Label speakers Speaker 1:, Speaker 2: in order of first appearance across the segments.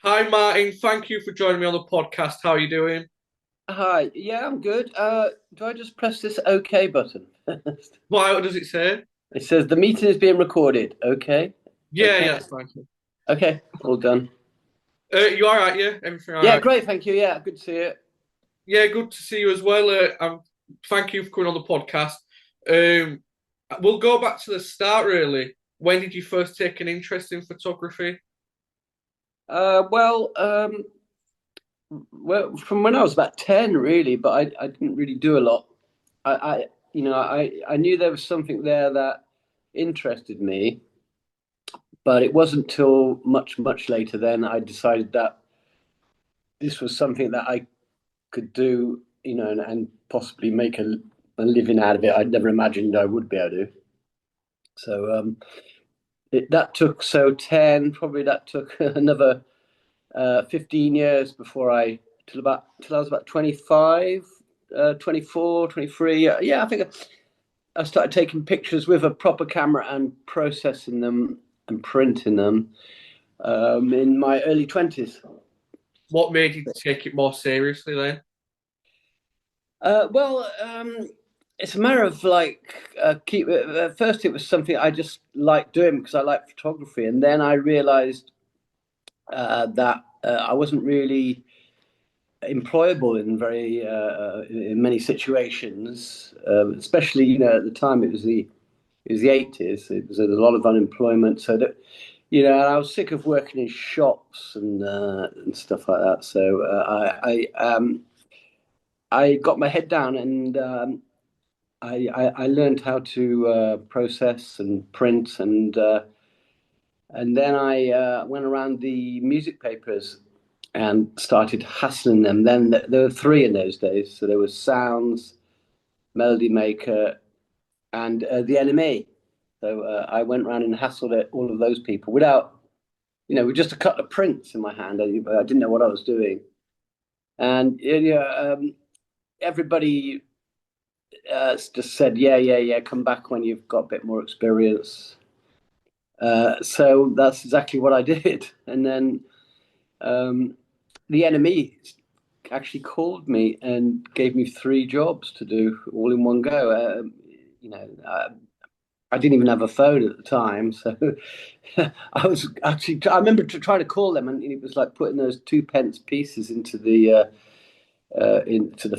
Speaker 1: Hi, Martin. Thank you for joining me on the podcast. How are you doing?
Speaker 2: Hi, yeah, I'm good. Do I just press this OK button?
Speaker 1: What does it say?
Speaker 2: It says the meeting is being recorded. Okay,
Speaker 1: Yeah,
Speaker 2: okay,
Speaker 1: yeah, it's fine.
Speaker 2: okay, all done.
Speaker 1: You all right? Yeah, everything all
Speaker 2: Yeah,
Speaker 1: right?
Speaker 2: great, thank you. Yeah, good to see you.
Speaker 1: Yeah, good to see you as well. Thank you for coming on the podcast. Um, we'll go back to the start, really. When did you first take an interest in photography?
Speaker 2: Uh, well, um, well, from when I was about 10, really, but I didn't really do a lot. I knew there was something there that interested me, but it wasn't till much later then I decided that this was something that I could do, and possibly make a living out of it. I'd never imagined I would be able to. So that took so 10, probably that took another 15 years before till I was about 25, 24, 23. Yeah, I think I started taking pictures with a proper camera and processing them and printing them in my early 20s.
Speaker 1: What made you take it more seriously then?
Speaker 2: Well, it's a matter of like keep. At first, it was something I just liked doing because I like photography, and then I realized that I wasn't really employable in many situations. Especially, at the time it was the 80s. It was a lot of unemployment, so that and I was sick of working in shops and stuff like that. So I got my head down and I learned how to process and print, and then I went around the music papers and started hassling them. Then there were three in those days, so there was Sounds, Melody Maker, and the NME. So I went around and hassled all of those people with just a couple of prints in my hand. I didn't know what I was doing, and everybody just said, "Yeah, yeah, yeah, come back when you've got a bit more experience." So that's exactly what I did. And then um, the enemy actually called me and gave me three jobs to do all in one go. You know, uh, I didn't even have a phone at the time, so I was actually. I remember trying to call them, and it was like putting those 2 pence pieces into the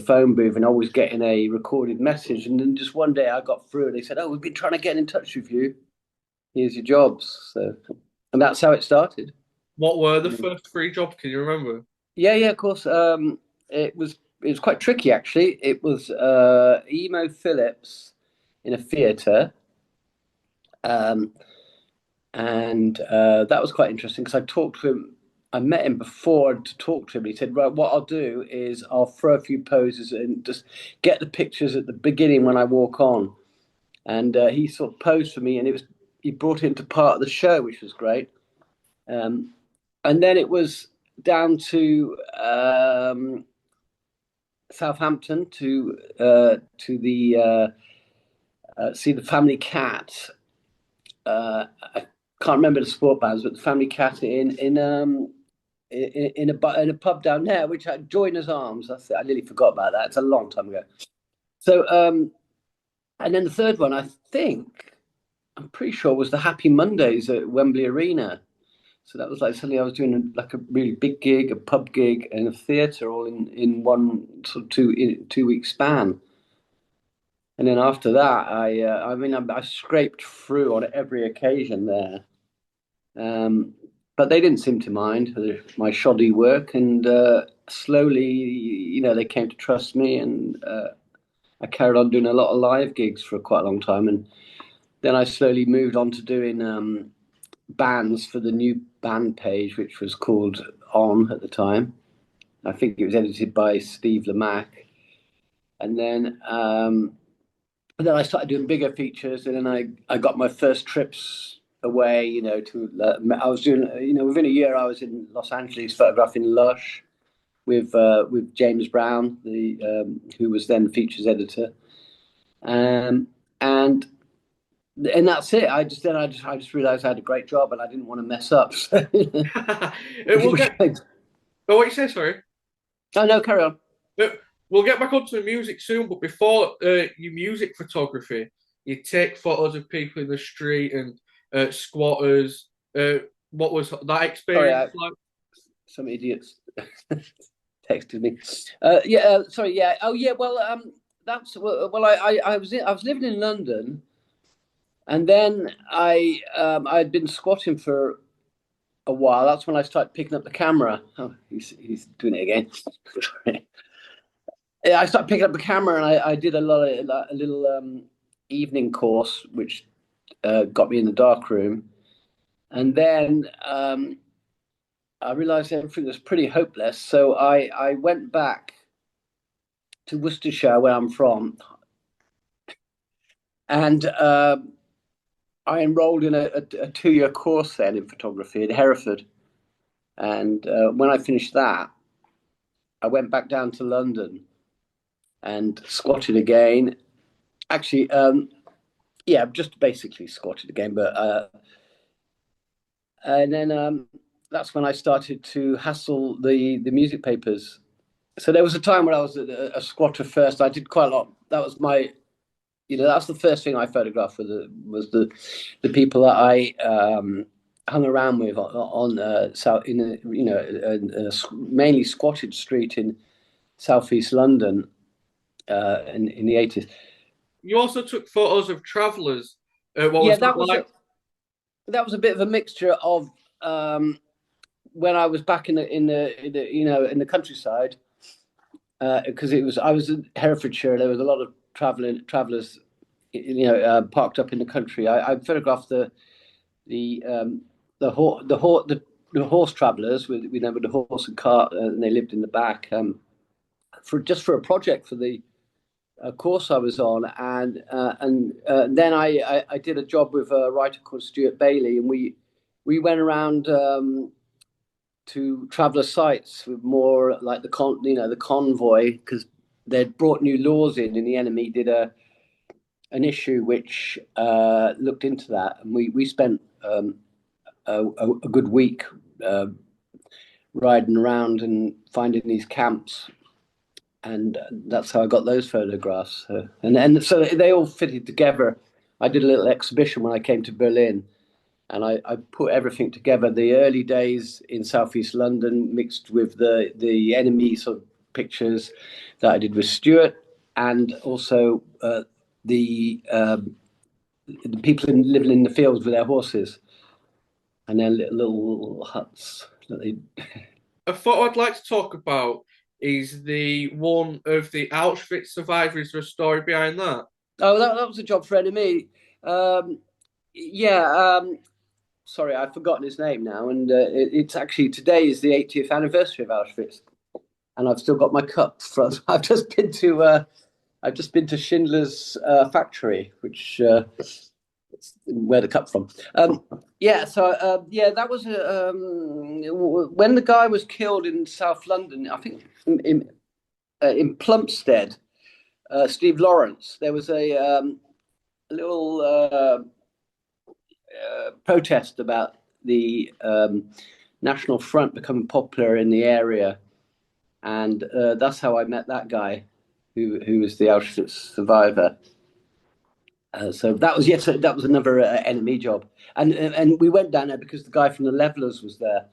Speaker 2: phone booth and always getting a recorded message. And then just one day I got through, and they said, "Oh, we've been trying to get in touch with you. Here's your jobs." So, and that's how it started.
Speaker 1: What were the first three jobs? Can you remember?
Speaker 2: Yeah, of course. It was quite tricky actually. It was Emo Phillips in a theatre, um, and that was quite interesting because I talked to him. I met him before to talk to him. He said, "Right, what I'll do is I'll throw a few poses and just get the pictures at the beginning when I walk on." And he sort of posed for me, and he brought it into part of the show, which was great. Um, and then it was down to Southampton to the see the Family Cat. I can't remember the sport bands, but the Family Cat in a pub down there, which had Joiners Arms. That's it. I nearly forgot about that. It's a long time ago. So and then the third one, I'm pretty sure was the Happy Mondays at Wembley Arena. So that was like suddenly I was doing like a really big gig, a pub gig, and a theatre all in one sort of 2 week span. And then after that, I mean, I scraped through on every occasion there. Um, but they didn't seem to mind my shoddy work, and slowly, they came to trust me, and I carried on doing a lot of live gigs for quite a long time, and then I slowly moved on to doing bands for the new band page, which was called On at the time. I think it was edited by Steve Lamack, and then I started doing bigger features, and then I got my first trips away. I was doing, within a year I was in Los Angeles photographing Lush with James Brown, the who was then features editor, and and that's it. I just realised I had a great job, and I didn't want to mess up. So,
Speaker 1: We'll get. Oh, what you say? Sorry.
Speaker 2: oh no, carry on.
Speaker 1: Uh, We'll get back onto the music soon, but before your music photography, you take photos of people in the street and squatters. What was that
Speaker 2: Sorry,
Speaker 1: experience like?
Speaker 2: some idiots texted me. Sorry. Yeah. Oh, yeah. Well, I was living in London, and then I had been squatting for a while. That's when I started picking up the camera. Oh, he's doing it again. Yeah, I started picking up the camera, and I did a little evening course, which got me in the dark room, and then I realised everything was pretty hopeless. So I went back to Worcestershire, where I'm from, and I enrolled in a 2-year course then in photography in Hereford. And when I finished that, I went back down to London and squatted again. Actually, yeah, just basically squatted again. But and then that's when I started to hassle the music papers. So there was a time when I was a squatter first. I did quite a lot. That was my, that's the first thing I photographed was the people that I hung around with on south in a mainly squatted street in southeast London in the 80s.
Speaker 1: You also took photos of travellers. What
Speaker 2: Yeah,
Speaker 1: was that like?
Speaker 2: that was a bit of a mixture of when I was back in the countryside, because I was in Herefordshire. There was a lot of travellers, parked up in the country. I photographed the horse travellers with the horse and cart, and they lived in the back, for a project for the course I was on, and then I did a job with a writer called Stuart Bailey, and we went around to traveller sites with more like the convoy, because they'd brought new laws in, and the NME did an issue which looked into that, and we spent a good week riding around and finding these camps, and that's how I got those photographs. And so they all fitted together. I did a little exhibition when I came to Berlin, and I put everything together. The early days in southeast London mixed with the NME sort of pictures that I did with Stuart, and also the people living in the fields with their horses and their little huts that they.
Speaker 1: A photo I'd like to talk about is the one of the Auschwitz survivors. Is there a story behind that?
Speaker 2: Oh, that was a job for NME. Yeah. Sorry, I've forgotten his name now, and it's actually today is the 80th anniversary of Auschwitz, and I've still got my cup from. I've just been to Schindler's factory, which where the cup from. Yeah, so yeah, that was when the guy was killed in South London. I think in Plumstead, Steve Lawrence. There was a little protest about the National Front becoming popular in the area, and that's how I met that guy, who was the Auschwitz survivor. So that was another NME job, and we went down there because the guy from the Levelers was there.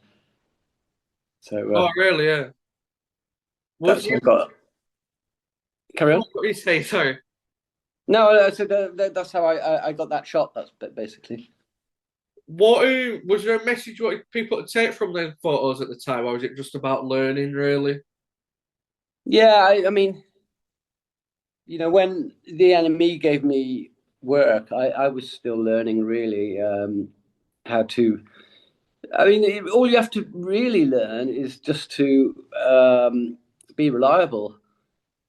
Speaker 2: So
Speaker 1: Oh, really? Yeah. Was
Speaker 2: that's
Speaker 1: you?
Speaker 2: what I got. Carry on.
Speaker 1: What did you say? Sorry.
Speaker 2: No, so that's how I got that shot. That's basically.
Speaker 1: What was there a message you wanted people to take from them photos at the time, or was it just about learning, really?
Speaker 2: Yeah, I mean, when the NME gave me work, I was still learning really how to. I mean, all you have to really learn is just to be reliable.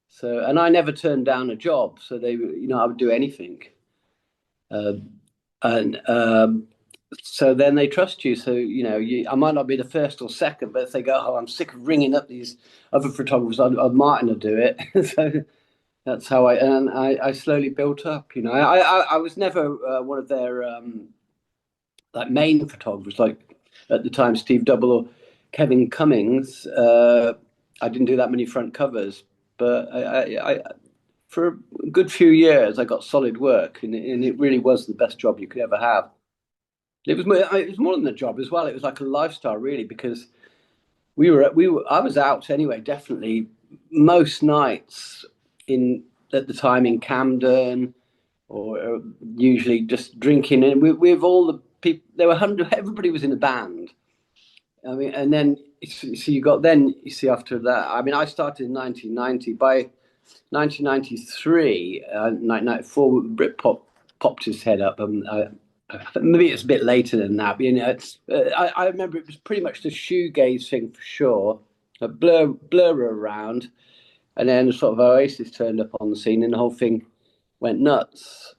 Speaker 2: So, and I never turned down a job, so I would do anything. Uh, and so then they trust you. So, I might not be the first or second, but if they go, oh, I'm sick of ringing up these other photographers, Martyn will do it. So That's how I slowly built up. You know, I was never one of their like main photographers, like at the time Steve Double or Kevin Cummings. I didn't do that many front covers, but for a good few years I got solid work, and it really was the best job you could ever have. It was more than a job as well. It was like a lifestyle, really, because I was out anyway, definitely most nights in at the time in Camden, or usually just drinking. And with all the people, there were hundred. Everybody was in a band. I mean, and then so you got then you see after that. I mean, I started in 1990. By 1993, 1994, Britpop popped his head up. Maybe it's a bit later than that, but you know, I remember it was pretty much the shoegaze thing for sure. A blur around, and then sort of Oasis turned up on the scene, and the whole thing went nuts.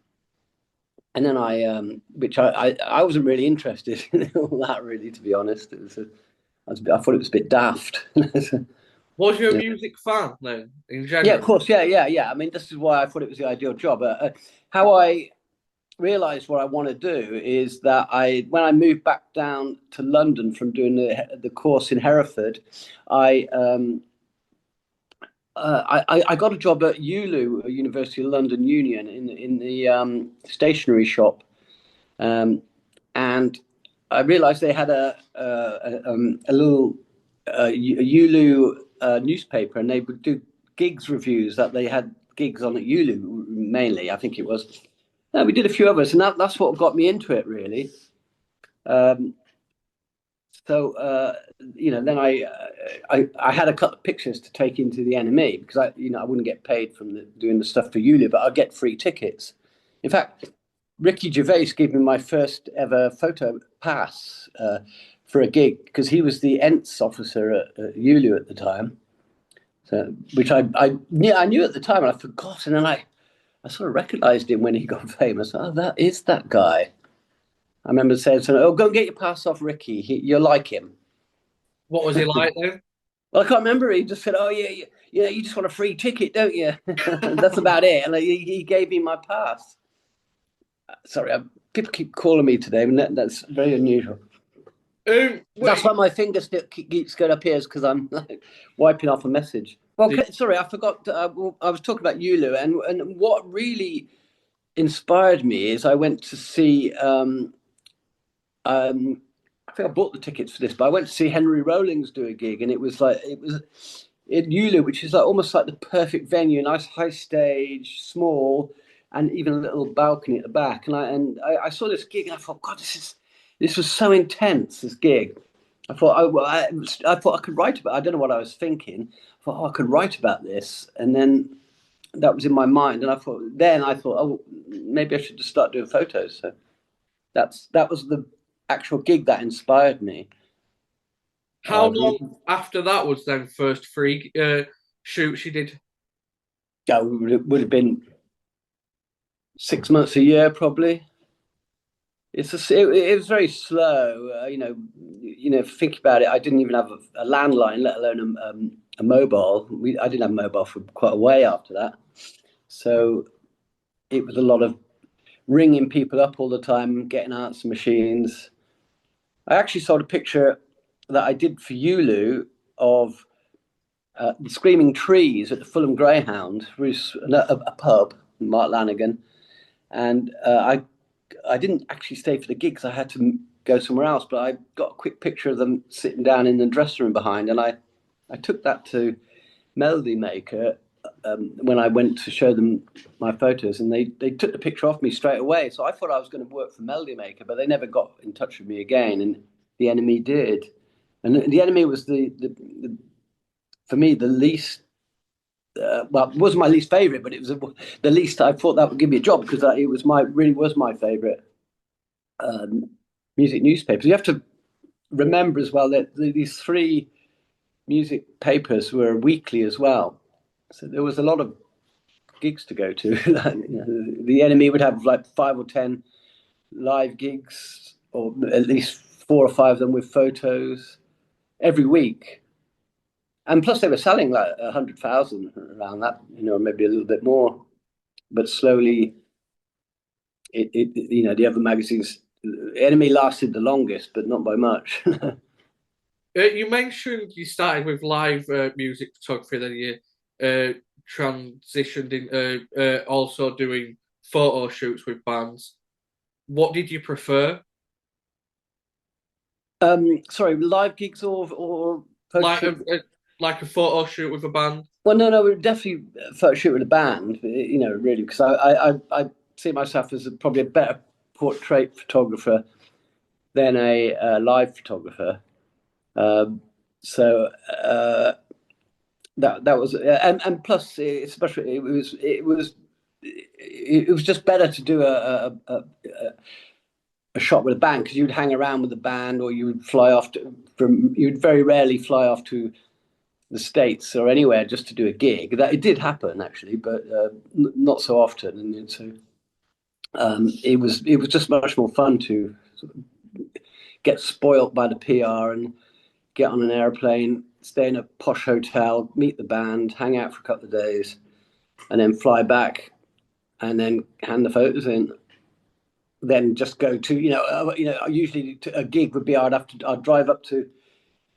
Speaker 2: And then which I wasn't really interested in all that, really, to be honest. I thought it was a bit daft.
Speaker 1: Was you a
Speaker 2: Yeah.
Speaker 1: music fan then, in
Speaker 2: Yeah, of
Speaker 1: general?
Speaker 2: course, yeah. I mean, this is why I thought it was the ideal job. How I realized what I want to do is that when I moved back down to London from doing the course in Hereford, I I got a job at ULU, University of London Union, in the stationery shop, um, and I realised they had a little ULU newspaper, and they would do gigs reviews. That they had gigs on at ULU mainly, I think it was. We did a few others, and that's what got me into it, really. Um, so you know, then I had a couple of pictures to take into the NME because I wouldn't get paid from doing the stuff for ULU, but I'd get free tickets. In fact, Ricky Gervais gave me my first ever photo pass for a gig because he was the ENTS officer at ULU at the time. So, which I knew at the time, and I forgot, and then I sort of recognised him when he got famous. Oh, that is that guy. I remember saying to him, "Oh, go and get your pass off Ricky. You'll like him."
Speaker 1: What was he like then?
Speaker 2: Well, I can't remember. He just said, "Oh yeah, you just want a free ticket, don't you?" That's about it. And he gave me my pass. Sorry, people keep calling me today, and that's very unusual. That's
Speaker 1: Wait,
Speaker 2: why my finger still keeps going up here, is because I'm like wiping off a message. Well,
Speaker 1: did,
Speaker 2: sorry, I forgot. I was talking about Yulu, and what really inspired me is I went to see. I think I bought the tickets for this, but I went to see Henry Rollins do a gig, and it was in Yulu, which is like almost like the perfect venue, nice high stage, small, and even a little balcony at the back. And I saw this gig, and I thought, God, this was so intense. This gig, I thought, I thought I could write about. I don't know what I was thinking. I thought, oh, I could write about this, and then that was in my mind, and I thought, oh, maybe I should just start doing photos. So that was the actual gig that inspired me.
Speaker 1: how long
Speaker 2: Um,
Speaker 1: after that was then first free shoot she did?
Speaker 2: yeah, it would have been 6 months, a year, probably. It was very slow. If you think about it, I didn't even have a landline, let alone a mobile. I didn't have a mobile for quite a way after that. So it was a lot of ringing people up all the time, getting answer machines. I actually saw a picture that I did for Yulu of the Screaming Trees at the Fulham Greyhound, which is a pub, Mark Lanigan. And I didn't actually stay for the gig because I had to go somewhere else, but I got a quick picture of them sitting down in the dressing room behind, and I took that to Melody Maker when I went to show them my photos, and they took the picture off me straight away. So I thought I was going to work for Melody Maker, but they never got in touch with me again, and the NME did. And the NME was for me the least well, it wasn't my least favorite, but it was the least I thought that would give me a job because it was really was my favorite um, music newspapers. You have to remember as well that these three music papers were weekly as well, so there was a lot of gigs to go to. The NME would have like 5 or 10 live gigs, or at least 4 or 5 of them with photos every week. And plus they were selling like 100,000 around that, maybe a little bit more. But slowly, the other magazines, NME lasted the longest, but not by much.
Speaker 1: You mentioned you started with live music photography, then you transitioned in also doing photo shoots with bands. What did you prefer?
Speaker 2: Sorry, live gigs or photo
Speaker 1: Like
Speaker 2: shoot?
Speaker 1: like a photo shoot with a band?
Speaker 2: Well, no, we definitely photo shoot with a band. Really, because I see myself as probably a better portrait photographer than a live photographer. Um, so that was and plus especially it was just better to do a shot with a band because you'd hang around with the band or you would fly off you'd very rarely fly off to the States or anywhere just to do a gig. That it did happen actually, but not so often. And so it was just much more fun to sort of get spoilt by the PR and get on an airplane, stay in a posh hotel, meet the band, hang out for a couple of days, and then fly back and then hand the photos in. Then just go to usually a gig would be I'd drive up to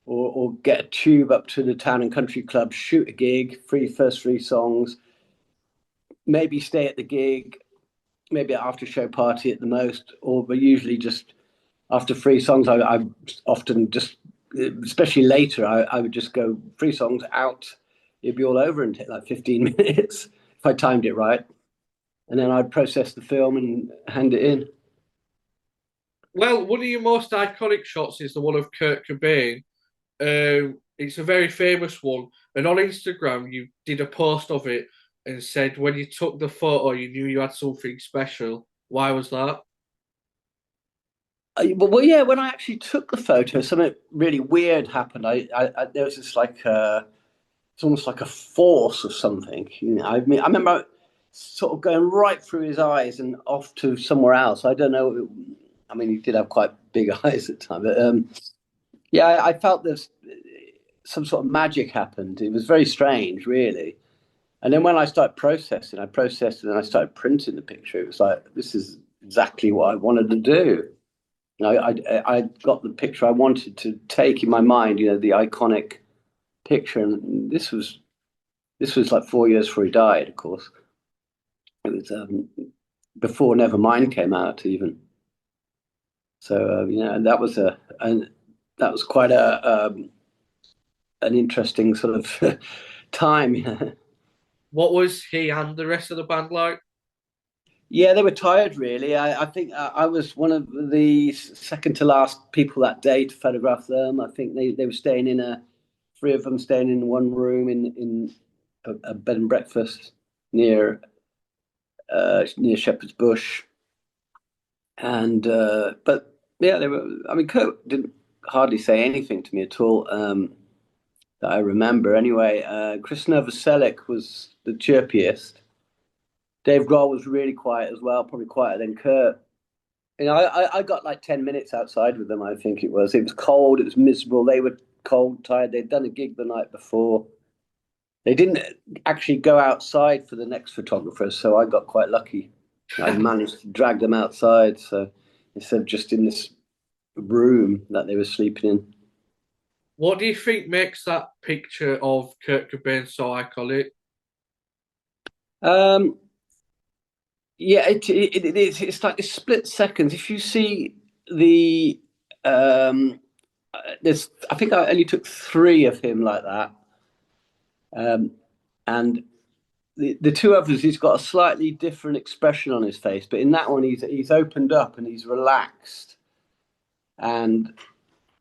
Speaker 2: or get a tube up to the town and country club, shoot a gig, first three songs, maybe stay at the gig, maybe an after show party at the most, but usually just after three songs, I often just, especially later, I would just go three songs out. It'd be all over in like 15 minutes if I timed it right. And then I'd process the film and hand it in.
Speaker 1: Well, one of your most iconic shots is the one of Kurt Cobain. It's a very famous one, and on Instagram you did a post of it and said when you took the photo you knew you had something special. Why was that?
Speaker 2: Well, yeah, when I actually took the photo, something really weird happened. There was this like it's almost like a force of something. I mean, I remember sort of going right through his eyes and off to somewhere else. I don't know. I mean, he did have quite big eyes at the time, but yeah, I felt there's some sort of magic happened. It was very strange, really. And then when I processed and I started printing the picture. It was like this is exactly what I wanted to do. I got the picture I wanted to take in my mind. The iconic picture, and this was like 4 years before he died. Of course, it was before Nevermind came out, even. So that was quite an interesting sort of time.
Speaker 1: What was he and the rest of the band like?
Speaker 2: Yeah, they were tired, really. I think I was one of the second to last people that day to photograph them. I think they were staying three of them staying in one room in a bed and breakfast near Shepherd's Bush. And but yeah, they were. I mean, Kurt didn't hardly say anything to me at all that I remember. Anyway, Chris Novoselic was the chirpiest. Dave Grohl was really quiet as well, probably quieter than Kurt. I got like 10 minutes outside with them, I think it was. It was cold, it was miserable. They were cold, tired. They'd done a gig the night before. They didn't actually go outside for the next photographer, so I got quite lucky. I managed to drag them outside, so instead of just in this room that they were sleeping in.
Speaker 1: What do you think makes that picture of Kurt Cobain so iconic?
Speaker 2: Um, yeah, it's like this split seconds. If you see the I think I only took three of him like that, and the two others, he's got a slightly different expression on his face, but in that one, he's opened up and he's relaxed, and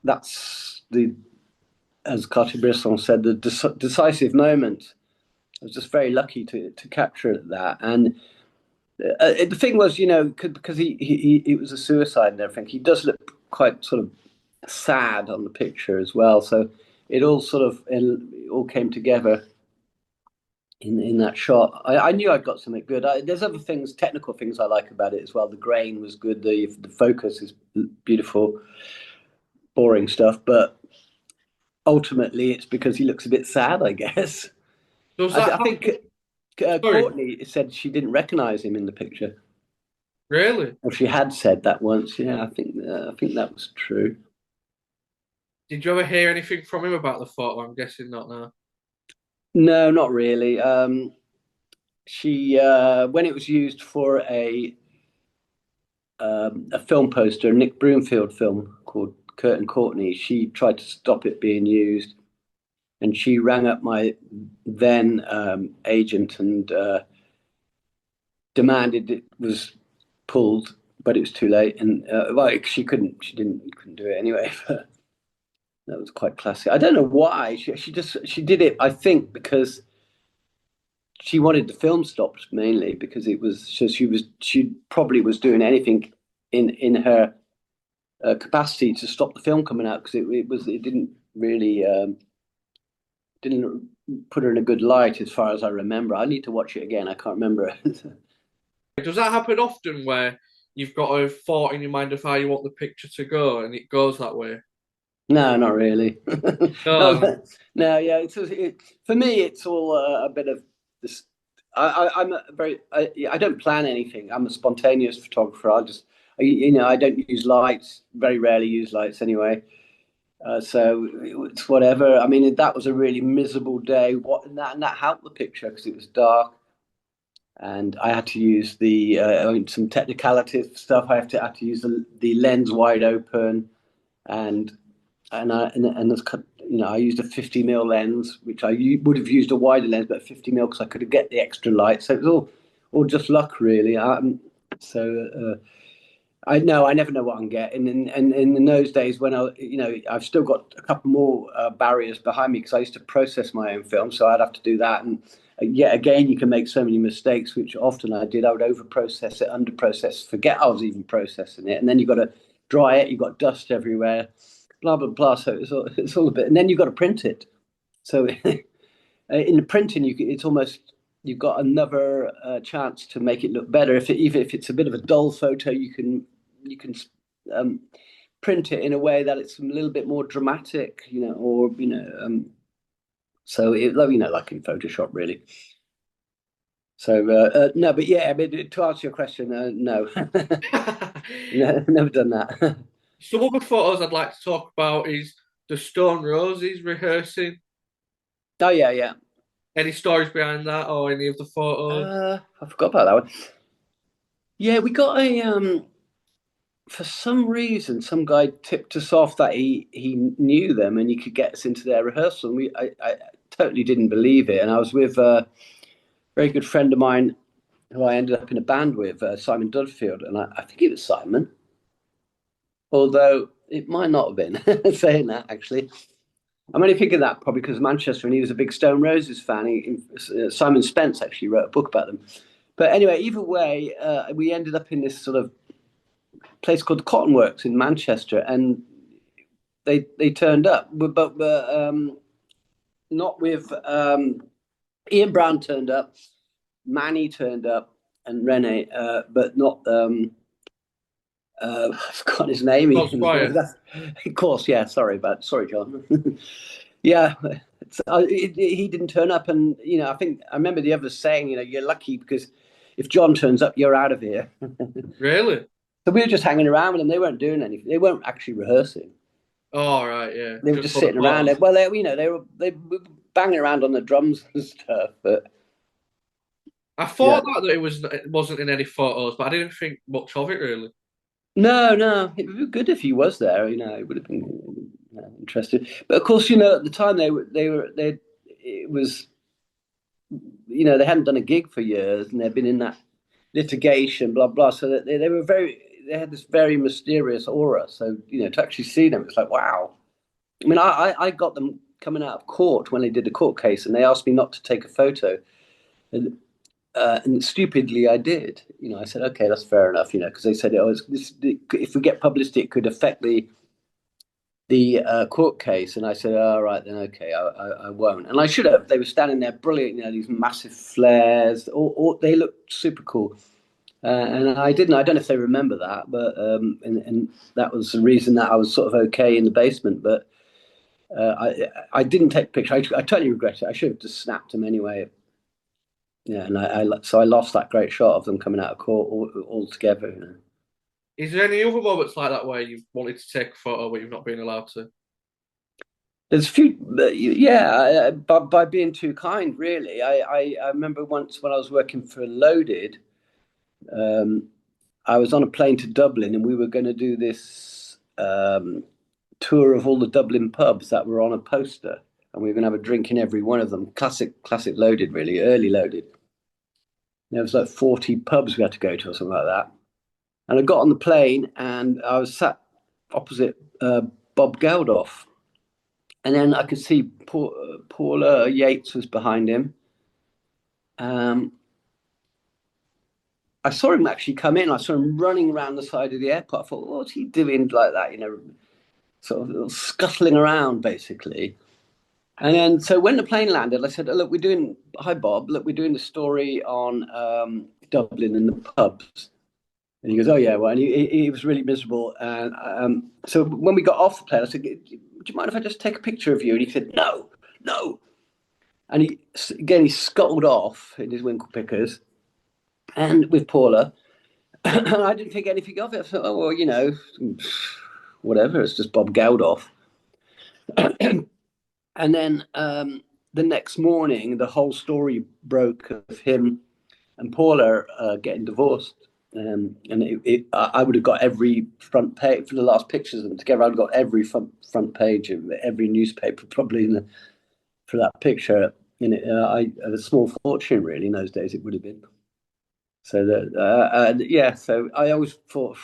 Speaker 2: that's as Cartier-Bresson said, the decisive moment. I was just very lucky to capture that, and the thing was, because he was a suicide and everything, he does look quite sort of sad on the picture as well. So it all came together in that shot. I knew I'd got something good. There's other things, technical things I like about it as well. The grain was good. The focus is beautiful. Boring stuff, but ultimately it's because he looks a bit sad, I guess.
Speaker 1: Does that
Speaker 2: I think
Speaker 1: happen? Sorry,
Speaker 2: Courtney said she didn't recognize him in the picture,
Speaker 1: really?
Speaker 2: or she had said that once. Yeah, I think that was true.
Speaker 1: Did you ever hear anything from him about the photo? I'm guessing not now.
Speaker 2: No, not really. She when it was used for a film poster, a Nick Broomfield film called Kurt and Courtney, she tried to stop it being used, and she rang up my then agent and demanded it was pulled, but it was too late, and she couldn't do it anyway. But that was quite classic. I don't know why she did it. I think because she wanted the film stopped mainly because it was so she probably was doing anything in her capacity to stop the film coming out because it didn't really didn't put her in a good light as far as I remember. I need to watch it again. I can't remember.
Speaker 1: Does that happen often where you've got a thought in your mind of how you want the picture to go and it goes that way?
Speaker 2: No, not really.
Speaker 1: No, no.
Speaker 2: No, no, yeah. For me, it's all a bit of this. I'm a very. I don't plan anything. I'm a spontaneous photographer. I don't use lights. Very rarely use lights anyway. So it's whatever. I mean, that was a really miserable day. And that helped the picture because it was dark, and I had to use some technicality stuff. I had to use the lens wide open, and and it's, I used a 50 mm lens, which would have used a wider lens, but 50 mm because I could get the extra light. So it was all just luck, really. So I know I never know what I'm getting, and in those days when I've still got a couple more barriers behind me because I used to process my own film, so I'd have to do that, and yet again you can make so many mistakes, which often I did. I would over process it, under process, forget I was even processing it, and then you've got to dry it. You've got dust everywhere, blah blah blah. So it's all a bit, and then you've got to print it. So in the printing, it's almost you've got another chance to make it look better. Even if it's a bit of a dull photo, you can um, print it in a way that it's a little bit more dramatic, or so like in Photoshop, really. So no, but yeah, I mean, to answer your question, no, no, never done that.
Speaker 1: Some other photos I'd like to talk about is the Stone Roses rehearsing.
Speaker 2: Oh yeah, yeah.
Speaker 1: Any stories behind that or any of the photos?
Speaker 2: I forgot about that one. Yeah, we got a for some reason, some guy tipped us off that he knew them and he could get us into their rehearsal. And I totally didn't believe it. And I was with a very good friend of mine who I ended up in a band with, Simon Dudfield, and I think it was Simon, although it might not have been saying that actually. I'm only thinking that probably because Manchester, and he was a big Stone Roses fan. Simon Spence actually wrote a book about them. But anyway, either way, we ended up in this sort of place called the Cotton Works in Manchester, and they turned up, but not with Ian Brown turned up, Manny turned up, and Rene, but not I forgot his name.
Speaker 1: John Squire.
Speaker 2: Of course, yeah. Sorry, John. Yeah, he didn't turn up, and I think I remember the others saying, you're lucky because if John turns up, you're out of here.
Speaker 1: Really?
Speaker 2: So we were just hanging around with them. They weren't doing anything. They weren't actually rehearsing.
Speaker 1: Oh, right, yeah.
Speaker 2: They were
Speaker 1: Just
Speaker 2: just
Speaker 1: for the
Speaker 2: sitting around.
Speaker 1: photos.
Speaker 2: Well, they were banging around on the drums and stuff. But
Speaker 1: I
Speaker 2: yeah,
Speaker 1: thought that it wasn't in any photos, but I didn't think much of it really.
Speaker 2: no, no, it would be good if he was there. It would have been interesting. But of course, at the time they it was they hadn't done a gig for years and they'd been in that litigation, blah blah. So that they had this very mysterious aura. So to actually see them, it's like wow. I mean, I got them coming out of court when they did the court case, and they asked me not to take a photo, and stupidly I did. I said, okay, that's fair enough. Because they said, oh, if we get publicity, it could affect the court case, and I said, all right, then okay, I won't. And I should have. They were standing there, brilliant. These massive flares. They looked super cool. And I didn't. I don't know if they remember that, but and that was the reason that I was sort of okay in the basement. But I didn't take a picture. I totally regret it. I should have just snapped them anyway. Yeah, and so I lost that great shot of them coming out of court all together. You know.
Speaker 1: Is there any other moments like that where you've wanted to take a photo but you've not been allowed to?
Speaker 2: There's a few, yeah, by being too kind, really. I remember once when I was working for Loaded, um, I was on a plane to Dublin, and we were going to do this tour of all the Dublin pubs that were on a poster, and we were going to have a drink in every one of them. Classic Loaded, really, early Loaded. There was like 40 pubs we had to go to or something like that. And I got on the plane, and I was sat opposite Bob Geldof. And then I could see Paula Yates was behind him. Um, I saw him actually come in. I saw him running around the side of the airport. I thought, what's he doing like that? You know, sort of scuttling around basically. And then, so when the plane landed, I said, oh, "Look, hi Bob. Look, we're doing the story on Dublin and the pubs." And he goes, "Oh yeah, well," and he was really miserable. And so when we got off the plane, I said, "Would you mind if I just take a picture of you?" And he said, "No, no." And he scuttled off in his winkle pickers and with Paula. And I didn't think anything of it. I thought, oh, well, you know, whatever. It's just Bob Geldof. And then the next morning, the whole story broke of him and Paula getting divorced. And I would have got every front page for the last pictures of them together. I'd got every front page of every newspaper probably for that picture. And I had a small fortune really in those days. It would have been. So yeah. So I always thought,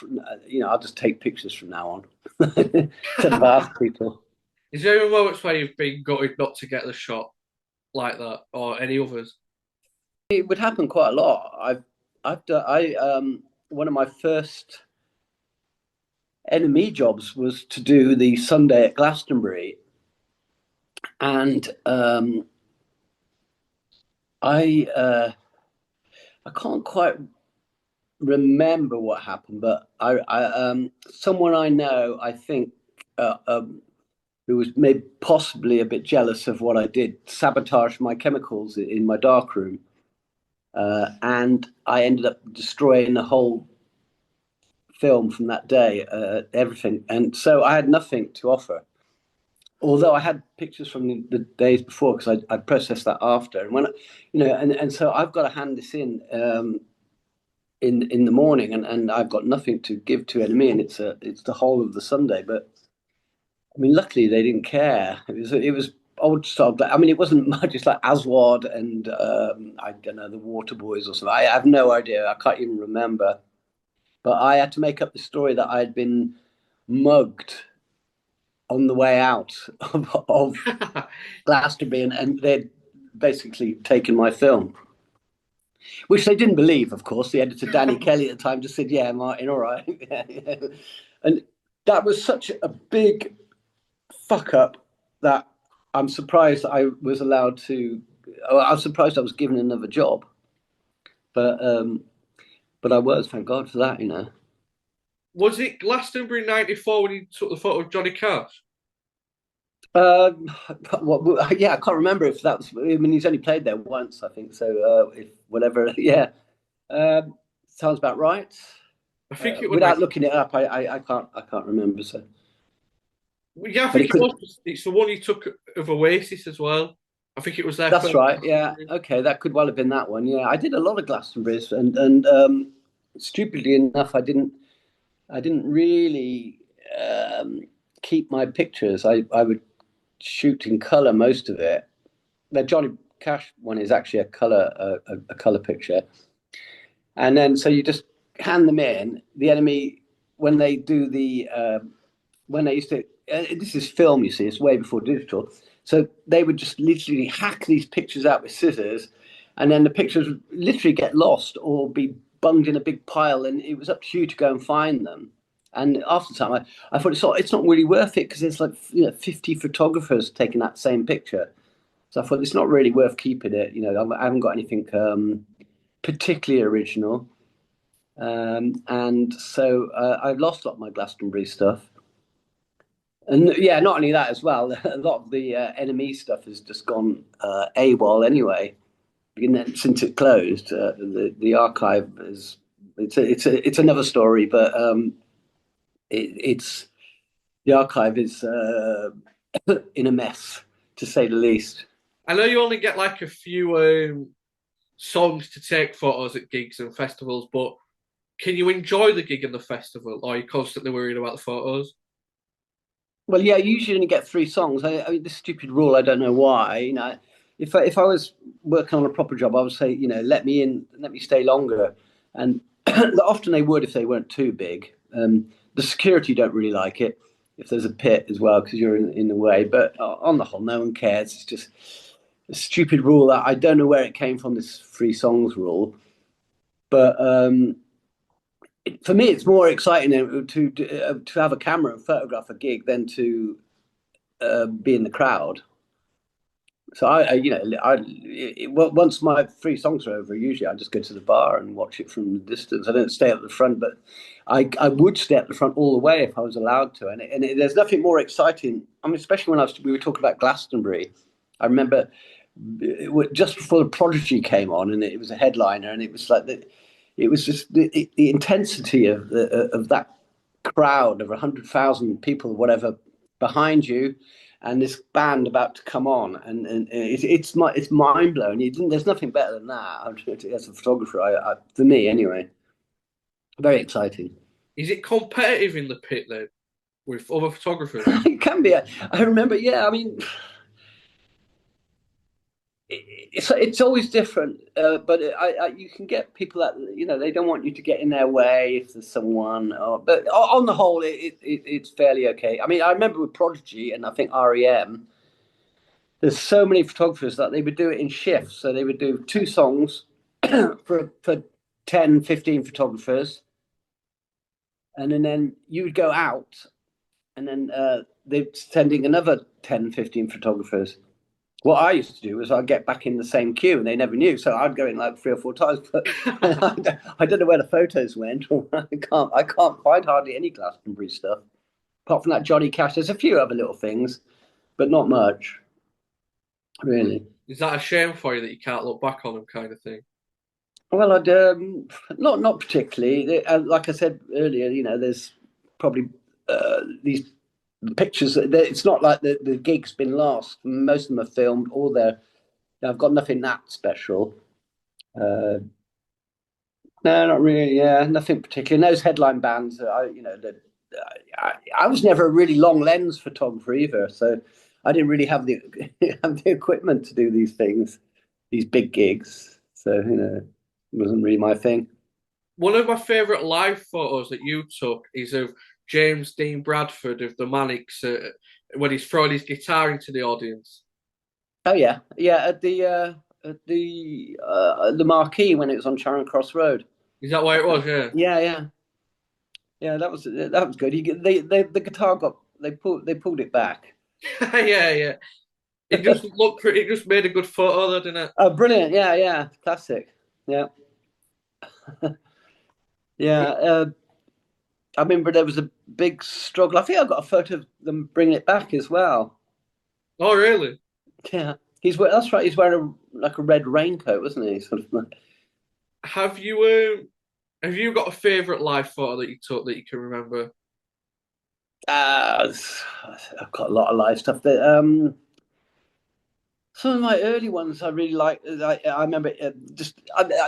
Speaker 2: I'll just take pictures from now on instead of ask people.
Speaker 1: Is there any moments where you've been gutted not to get the shot like that, or any others?
Speaker 2: It would happen quite a lot. I've done. One of my first NME jobs was to do the Sunday at Glastonbury, and I can't quite remember what happened, but someone I know, I think, who was maybe possibly a bit jealous of what I did, sabotaged my chemicals in my darkroom, and I ended up destroying the whole film from that day, everything, and so I had nothing to offer. Although I had pictures from the days before because I processed that after, and when and so I've got to hand this in the morning, and I've got nothing to give to NME, and it's the whole of the Sunday. But I mean, luckily they didn't care. It was old style. I mean, it wasn't much. It's like Aswad and I don't know, the Water Boys or something. I have no idea. I can't even remember. But I had to make up the story that I had been mugged on the way out of Glastonbury, and they'd basically taken my film, which they didn't believe, of course. The editor, Danny Kelly, at the time just said, "Yeah, Martyn, all right." Yeah. And that was such a big fuck up that I'm surprised I was allowed to. I was surprised I was given another job, but I was, thank God for that, you know.
Speaker 1: Was it Glastonbury '94 when you took the photo of Johnny Cash?
Speaker 2: Um, yeah, I can't remember if that was. I mean, he's only played there once, I think. So, if whatever, yeah, sounds about right.
Speaker 1: I think it was
Speaker 2: Without looking it up, I can't remember. So,
Speaker 1: yeah, I
Speaker 2: but
Speaker 1: think
Speaker 2: it
Speaker 1: it
Speaker 2: could.
Speaker 1: was. It's the one you took of Oasis as well. I think it was their
Speaker 2: That's
Speaker 1: first.
Speaker 2: right. Yeah. Okay, that could well have been that one. Yeah, I did a lot of Glastonbury's, and stupidly enough, I didn't really um, keep my pictures. I would shoot in color most of it. The Johnny Cash one is actually a color picture, and then so you just hand them in. The enemy when they do when they used to. This is film, you see. It's way before digital. So they would just literally hack these pictures out with scissors, and then the pictures would literally get lost or be bunged in a big pile, and it was up to you to go and find them. And after the time, I thought it's not really worth it because there's like 50 photographers taking that same picture. So I thought it's not really worth keeping it. I haven't got anything particularly original. And so I've lost a lot of my Glastonbury stuff. And yeah, not only that as well, a lot of the NME stuff has just gone AWOL anyway. Since it closed, the archive is it's another story, but it's the archive is in a mess, to say the least.
Speaker 1: I know you only get like a few songs to take photos at gigs and festivals, but can you enjoy the gig and the festival, or are you constantly worried about the photos?
Speaker 2: Well, yeah, you usually only get three songs. I mean, this stupid rule, I don't know why. If I was working on a proper job, I would say, let me in, let me stay longer. And often they would if they weren't too big. The security don't really like it if there's a pit as well because you're in the way. But on the whole, no one cares. It's just a stupid rule that I don't know where it came from. This free songs rule, but for me, it's more exciting to have a camera and photograph a gig than to be in the crowd. So once my three songs are over, usually I just go to the bar and watch it from the distance. I don't stay at the front, but I would stay at the front all the way if I was allowed to. There's nothing more exciting. I mean, especially when we were talking about Glastonbury. I remember just before the Prodigy came on, and it was a headliner, and it was like it was just the intensity of that crowd of 100,000 people, whatever, behind you, and this band about to come on, and it's mind blowing. There's nothing better than that. As a photographer, for me anyway, very exciting.
Speaker 1: Is it competitive in the pit then with other photographers?
Speaker 2: It can be. I remember. Yeah, I mean, it's always different, but you can get people that they don't want you to get in their way if there's someone. But on the whole, it's fairly okay. I mean, I remember with Prodigy and I think REM, there's so many photographers that they would do it in shifts. So they would do two songs for 10, 15 photographers, and then you would go out, and then they're sending another 10, 15 photographers. What I used to do was I'd get back in the same queue and they never knew. So I'd go in like three or four times, but I don't know where the photos went. I can't find hardly any Glastonbury stuff. Apart from that Johnny Cash, there's a few other little things, but not much, really.
Speaker 1: Is that a shame for you that you can't look back on them, kind of thing?
Speaker 2: Well, I'd not particularly. Like I said earlier, there's probably these pictures. It's not like the gig's been lost. Most of them are filmed, or I've got nothing that special. Uh, no, not really. Yeah, nothing particular. And those headline bands, I was never a really long lens photographer either, so I didn't really have the have the equipment to do these things, these big gigs. So it wasn't really my thing.
Speaker 1: One of my favourite live photos that you took is of James Dean Bradford of the Manics when he's throwing his guitar into the audience.
Speaker 2: Oh yeah, yeah. At the marquee when it was on Charing Cross Road.
Speaker 1: Is that where it was? Yeah.
Speaker 2: Yeah, yeah, yeah. That was good. The guitar they pulled it back.
Speaker 1: Yeah, yeah. It just looked pretty. It just made a good photo, though, didn't it?
Speaker 2: Oh, brilliant! Yeah, yeah. Classic. Yeah, yeah. I remember there was a big struggle. I think I got a photo of them bringing it back as well.
Speaker 1: Oh, really?
Speaker 2: Yeah, that's right. He's wearing like a red raincoat, wasn't he? Sort of.
Speaker 1: Have you got a favourite live photo that you took that you can remember?
Speaker 2: Uh, I've got a lot of live stuff. Some of my early ones I really like. I remember I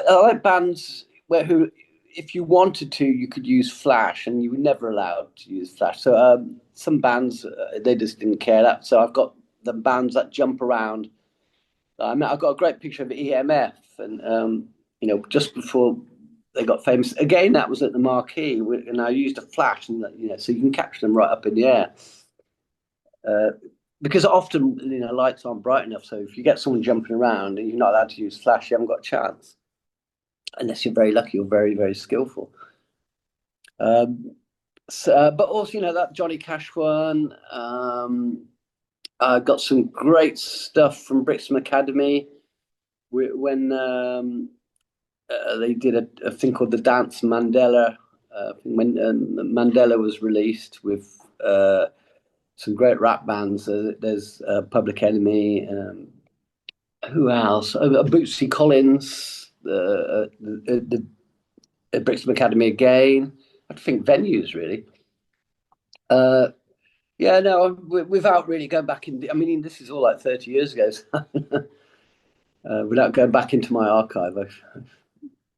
Speaker 2: like bands who, if you wanted to, you could use flash, and you were never allowed to use flash. So some bands they just didn't care that. So I've got the bands that jump around. I mean, I've got a great picture of EMF, and just before they got famous. Again, that was at the Marquee, and I used a flash, and so you can capture them right up in the air. Uh, because often, lights aren't bright enough. So if you get someone jumping around and you're not allowed to use flash, you haven't got a chance. Unless you're very lucky or very, very skillful. But also, that Johnny Cash one. I got some great stuff from Brixton Academy when they did a thing called the Dance Mandela. When Mandela was released with some great rap bands. There's Public Enemy. Who else? Bootsy Collins. The Brixton Academy again. I think venues really. Uh, yeah, no, without really going back in. I mean, this is all like 30 years ago. So without going back into my archive, I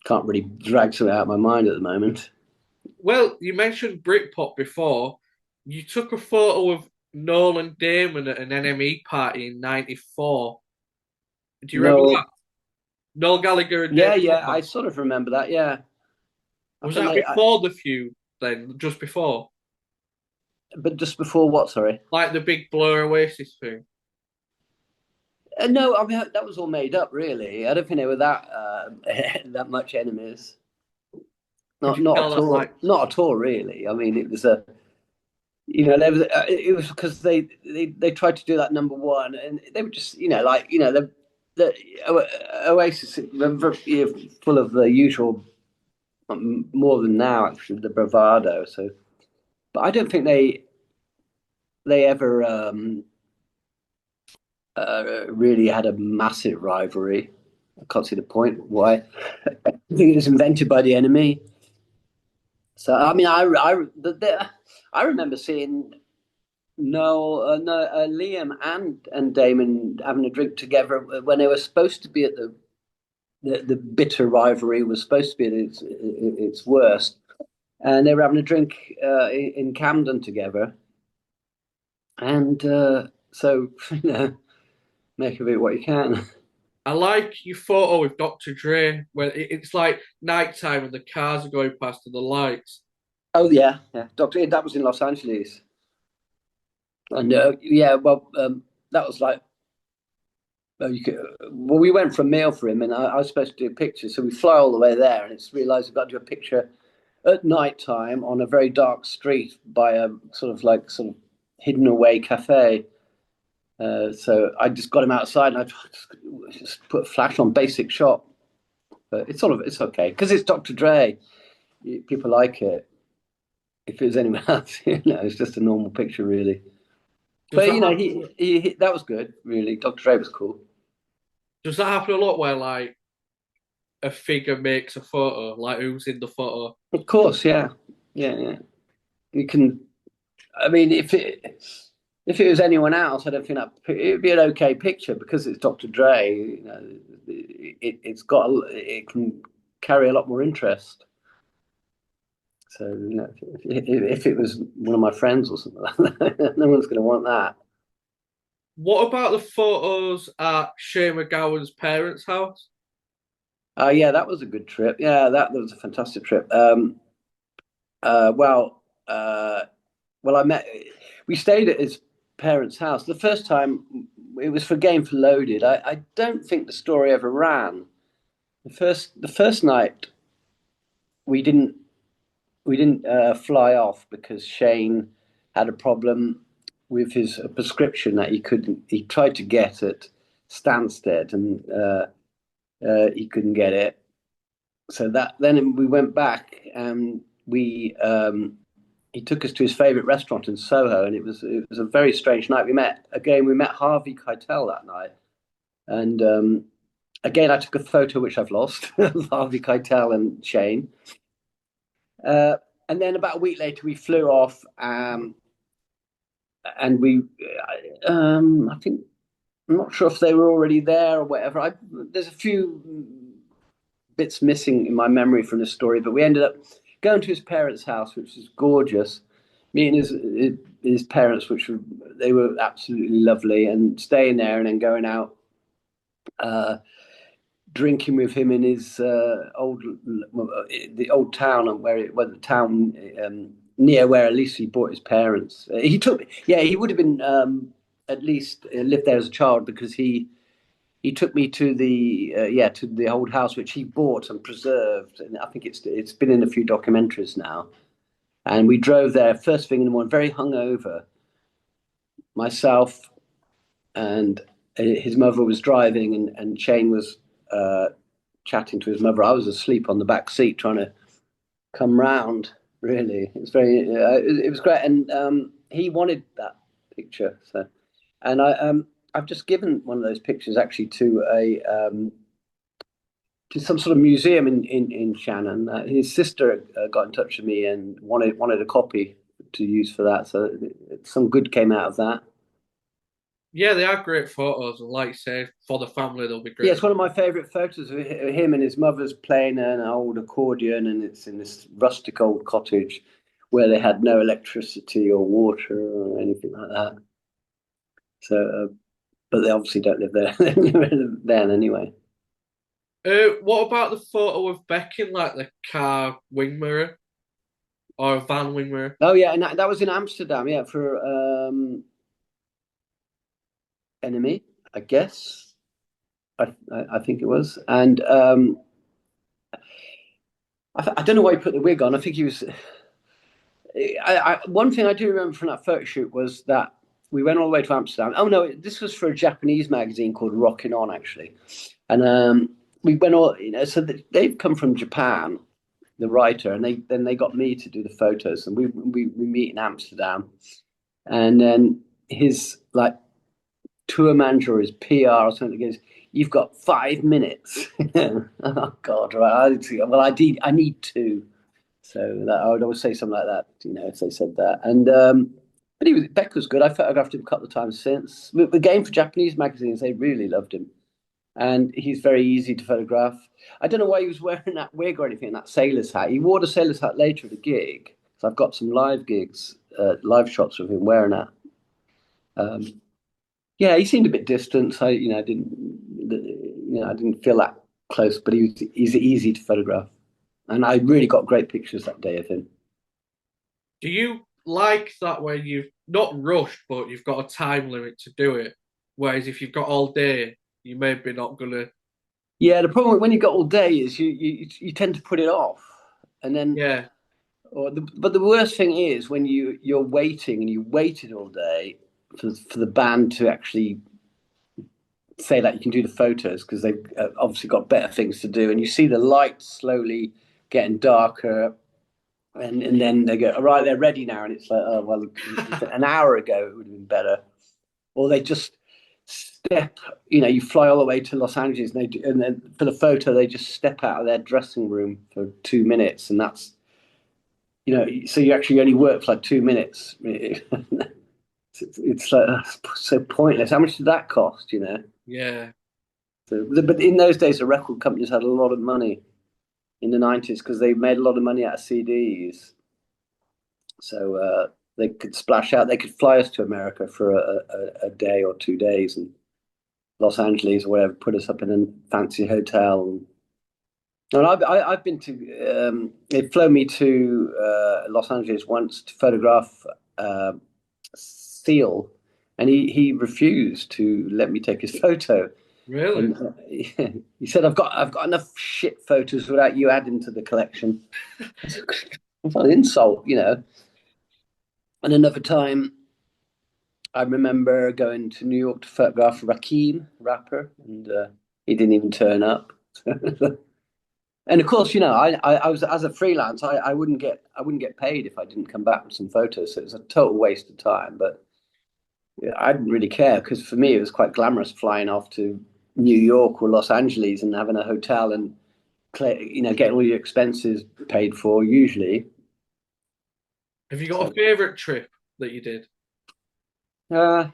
Speaker 2: can't really drag something out of my mind at the moment.
Speaker 1: Well, you mentioned Britpop before. You took a photo of Noel and Damon at an NME party in '94. Do you remember that?
Speaker 2: No,
Speaker 1: Noel Gallagher and
Speaker 2: yeah,
Speaker 1: Damon
Speaker 2: yeah, I
Speaker 1: Albarn.
Speaker 2: sort of remember that. Yeah, I
Speaker 1: Was
Speaker 2: think
Speaker 1: that before the feud then? Just before?
Speaker 2: but just before what? Sorry.
Speaker 1: Like the big Blur Oasis thing?
Speaker 2: No, I mean that was all made up, really. I don't think they were that that much enemies.
Speaker 1: Could
Speaker 2: Not
Speaker 1: you
Speaker 2: not
Speaker 1: tell
Speaker 2: at
Speaker 1: that
Speaker 2: all.
Speaker 1: like
Speaker 2: Not at all, really. I mean, it was a there was it was because they tried to do that number one, and they were just like the Oasis were full of the usual, more than now actually, the bravado. So, but I don't think they ever really had a massive rivalry. I can't see the point why. I think it was invented by the enemy. So I mean, I remember seeing Liam and Damon having a drink together when they were supposed to be at the bitter rivalry was supposed to be at its worst, and they were having a drink in Camden together, and so make of it what you can.
Speaker 1: I like your photo with Dr. Dre where it's like nighttime and the cars are going past and the lights.
Speaker 2: Oh yeah, yeah, Doctor. That was in Los Angeles, and yeah, well, that was like. Well, we went for a meal for him, and I was supposed to do a picture. So we fly all the way there, and it's realised we've got to do a picture at night time on a very dark street by a sort of hidden away cafe. So I just got him outside, and I just put a flash on, basic shot. But it's okay because it's Dr. Dre. People like it. If it was anyone else, it's just a normal picture, really.
Speaker 1: Does
Speaker 2: But
Speaker 1: that happen?
Speaker 2: he that was good, really. Dr. Dre was cool.
Speaker 1: Does that happen a lot where like a figure makes a photo, like who's in the photo?
Speaker 2: Of course, yeah, yeah, yeah. You can. I mean, if it was anyone else, I don't think that it'd be an okay picture because it's Dr. Dre. It can carry a lot more interest. So if it was one of my friends or something like that, no one's going to want that.
Speaker 1: What about the photos at Shane McGowan's parents' house?
Speaker 2: Yeah, that was a good trip. Yeah, that was a fantastic trip. Uh, well, uh, well, we stayed at his parents' house. The first time it was for Game for Loaded. I don't think the story ever ran. The first night we didn't fly off because Shane had a problem with his prescription that he tried to get at Stansted, and he couldn't get it. So that then we went back, and we he took us to his favorite restaurant in Soho, and it was a very strange night. We met Harvey Keitel that night, and again I took a photo which I've lost of Harvey Keitel and Shane. Uh, and then about a week later, we flew off, and I think, I'm not sure if they were already there or whatever. There's a few bits missing in my memory from the story, but we ended up going to his parents' house, which is gorgeous. Meeting his parents, they were absolutely lovely, and staying there, and then going out, uh, drinking with him in his the old town where the town near where at least he brought his parents. He would have been at least lived there as a child because he took me to the old house which he bought and preserved, and I think it's been in a few documentaries now. And we drove there first thing in the morning, very hungover. Myself and his mother was driving, and Shane was chatting to his mother. I was asleep on the back seat trying to come round. Really, it was very. It was great, and he wanted that. picture. So, and I've just given one of those pictures actually to a to some sort of museum in Shannon. His sister got in touch with me and wanted a copy to use for that. So some good came out of that.
Speaker 1: Yeah, they are great photos, and like you say, for the family, they'll be
Speaker 2: Yeah,
Speaker 1: great.
Speaker 2: it's one of my favourite photos of him and his mother's playing an old accordion, and it's in this rustic old cottage where they had no electricity or water or anything like that. So, but they obviously don't live there then anyway.
Speaker 1: What about the photo of Beck in like the car wing mirror or a van wing mirror?
Speaker 2: Oh yeah, and that was in Amsterdam, yeah, for NME, I guess. I think it was, and I don't know why he put the wig on. I think he was. One thing I do remember from that photo shoot was that we went all the way to Amsterdam. Oh no, this was for a Japanese magazine called Rockin' On actually, and we went all So they've come from Japan, the writer, and they got me to do the photos, and we meet in Amsterdam, and then his like tour manager or his PR or something goes, "You've got 5 minutes." Oh God! Right? I need two. So that I would always say something like that, if they said that. And but Beck was good. I photographed him a couple of times since. Again, for Japanese magazines, they really loved him, and he's very easy to photograph. I don't know why he was wearing that wig or anything, that sailor's hat. He wore the sailor's hat later at a gig, so I've got some live gigs, live shots of him wearing that. Um, yeah, he seemed a bit distant. So I didn't feel that close, but he's easy to photograph, and I really got great pictures that day of him.
Speaker 1: Do you like that when you've not rushed, but you've got a time limit to do it? Whereas if you've got all day, you maybe not gonna.
Speaker 2: Yeah, the problem when you got all day is you tend to put it off, and then
Speaker 1: Yeah,
Speaker 2: but the worst thing is when you're waiting and you waited all day for the band to actually say that you can do the photos because they've obviously got better things to do, and you see the lights slowly getting darker, and then they go, all right, they're ready now, and it's like, oh well, an hour ago it would have been better, or they just step, you fly all the way to Los Angeles, and then for the photo they just step out of their dressing room for 2 minutes, and that's so you actually only work for like 2 minutes. It's like so pointless. How much did that cost?
Speaker 1: yeah.
Speaker 2: But in those days the record companies had a lot of money in the 90s because they made a lot of money out of CDs, so they could splash out. They could fly us to America for a day or 2 days, and Los Angeles or whatever, put us up in a fancy hotel. And I've been to. They flew me to Los Angeles once to photograph Seal, and he refused to let me take his photo.
Speaker 1: Really?
Speaker 2: And he said, "I've got enough shit photos without you adding to the collection." It's an insult. And another time, I remember going to New York to photograph Rakim, rapper, and he didn't even turn up. And of course, I was as a freelance, I wouldn't get paid if I didn't come back with some photos. So it was a total waste of time. But yeah, I didn't really care because for me it was quite glamorous flying off to New York or Los Angeles and having a hotel and getting all your expenses paid for usually.
Speaker 1: Have you got a
Speaker 2: So
Speaker 1: favorite trip that you did?
Speaker 2: uh,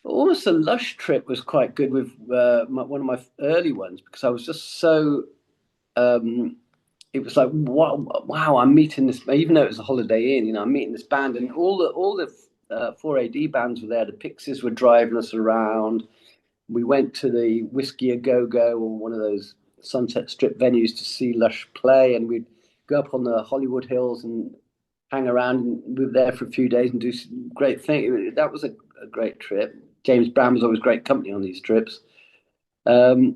Speaker 2: almost a Lush trip was quite good with one of my early ones because I was just so um, it was like wow, I'm meeting this, even though it was a Holiday Inn, I'm meeting this band, and all the 4AD bands were there. The Pixies were driving us around. We went to the Whiskey A Go Go, or one of those Sunset Strip venues, to see Lush play, and we'd go up on the Hollywood Hills and hang around, and we were there for a few days and do some great things. That was a great trip. James Brown was always great company on these trips. Um,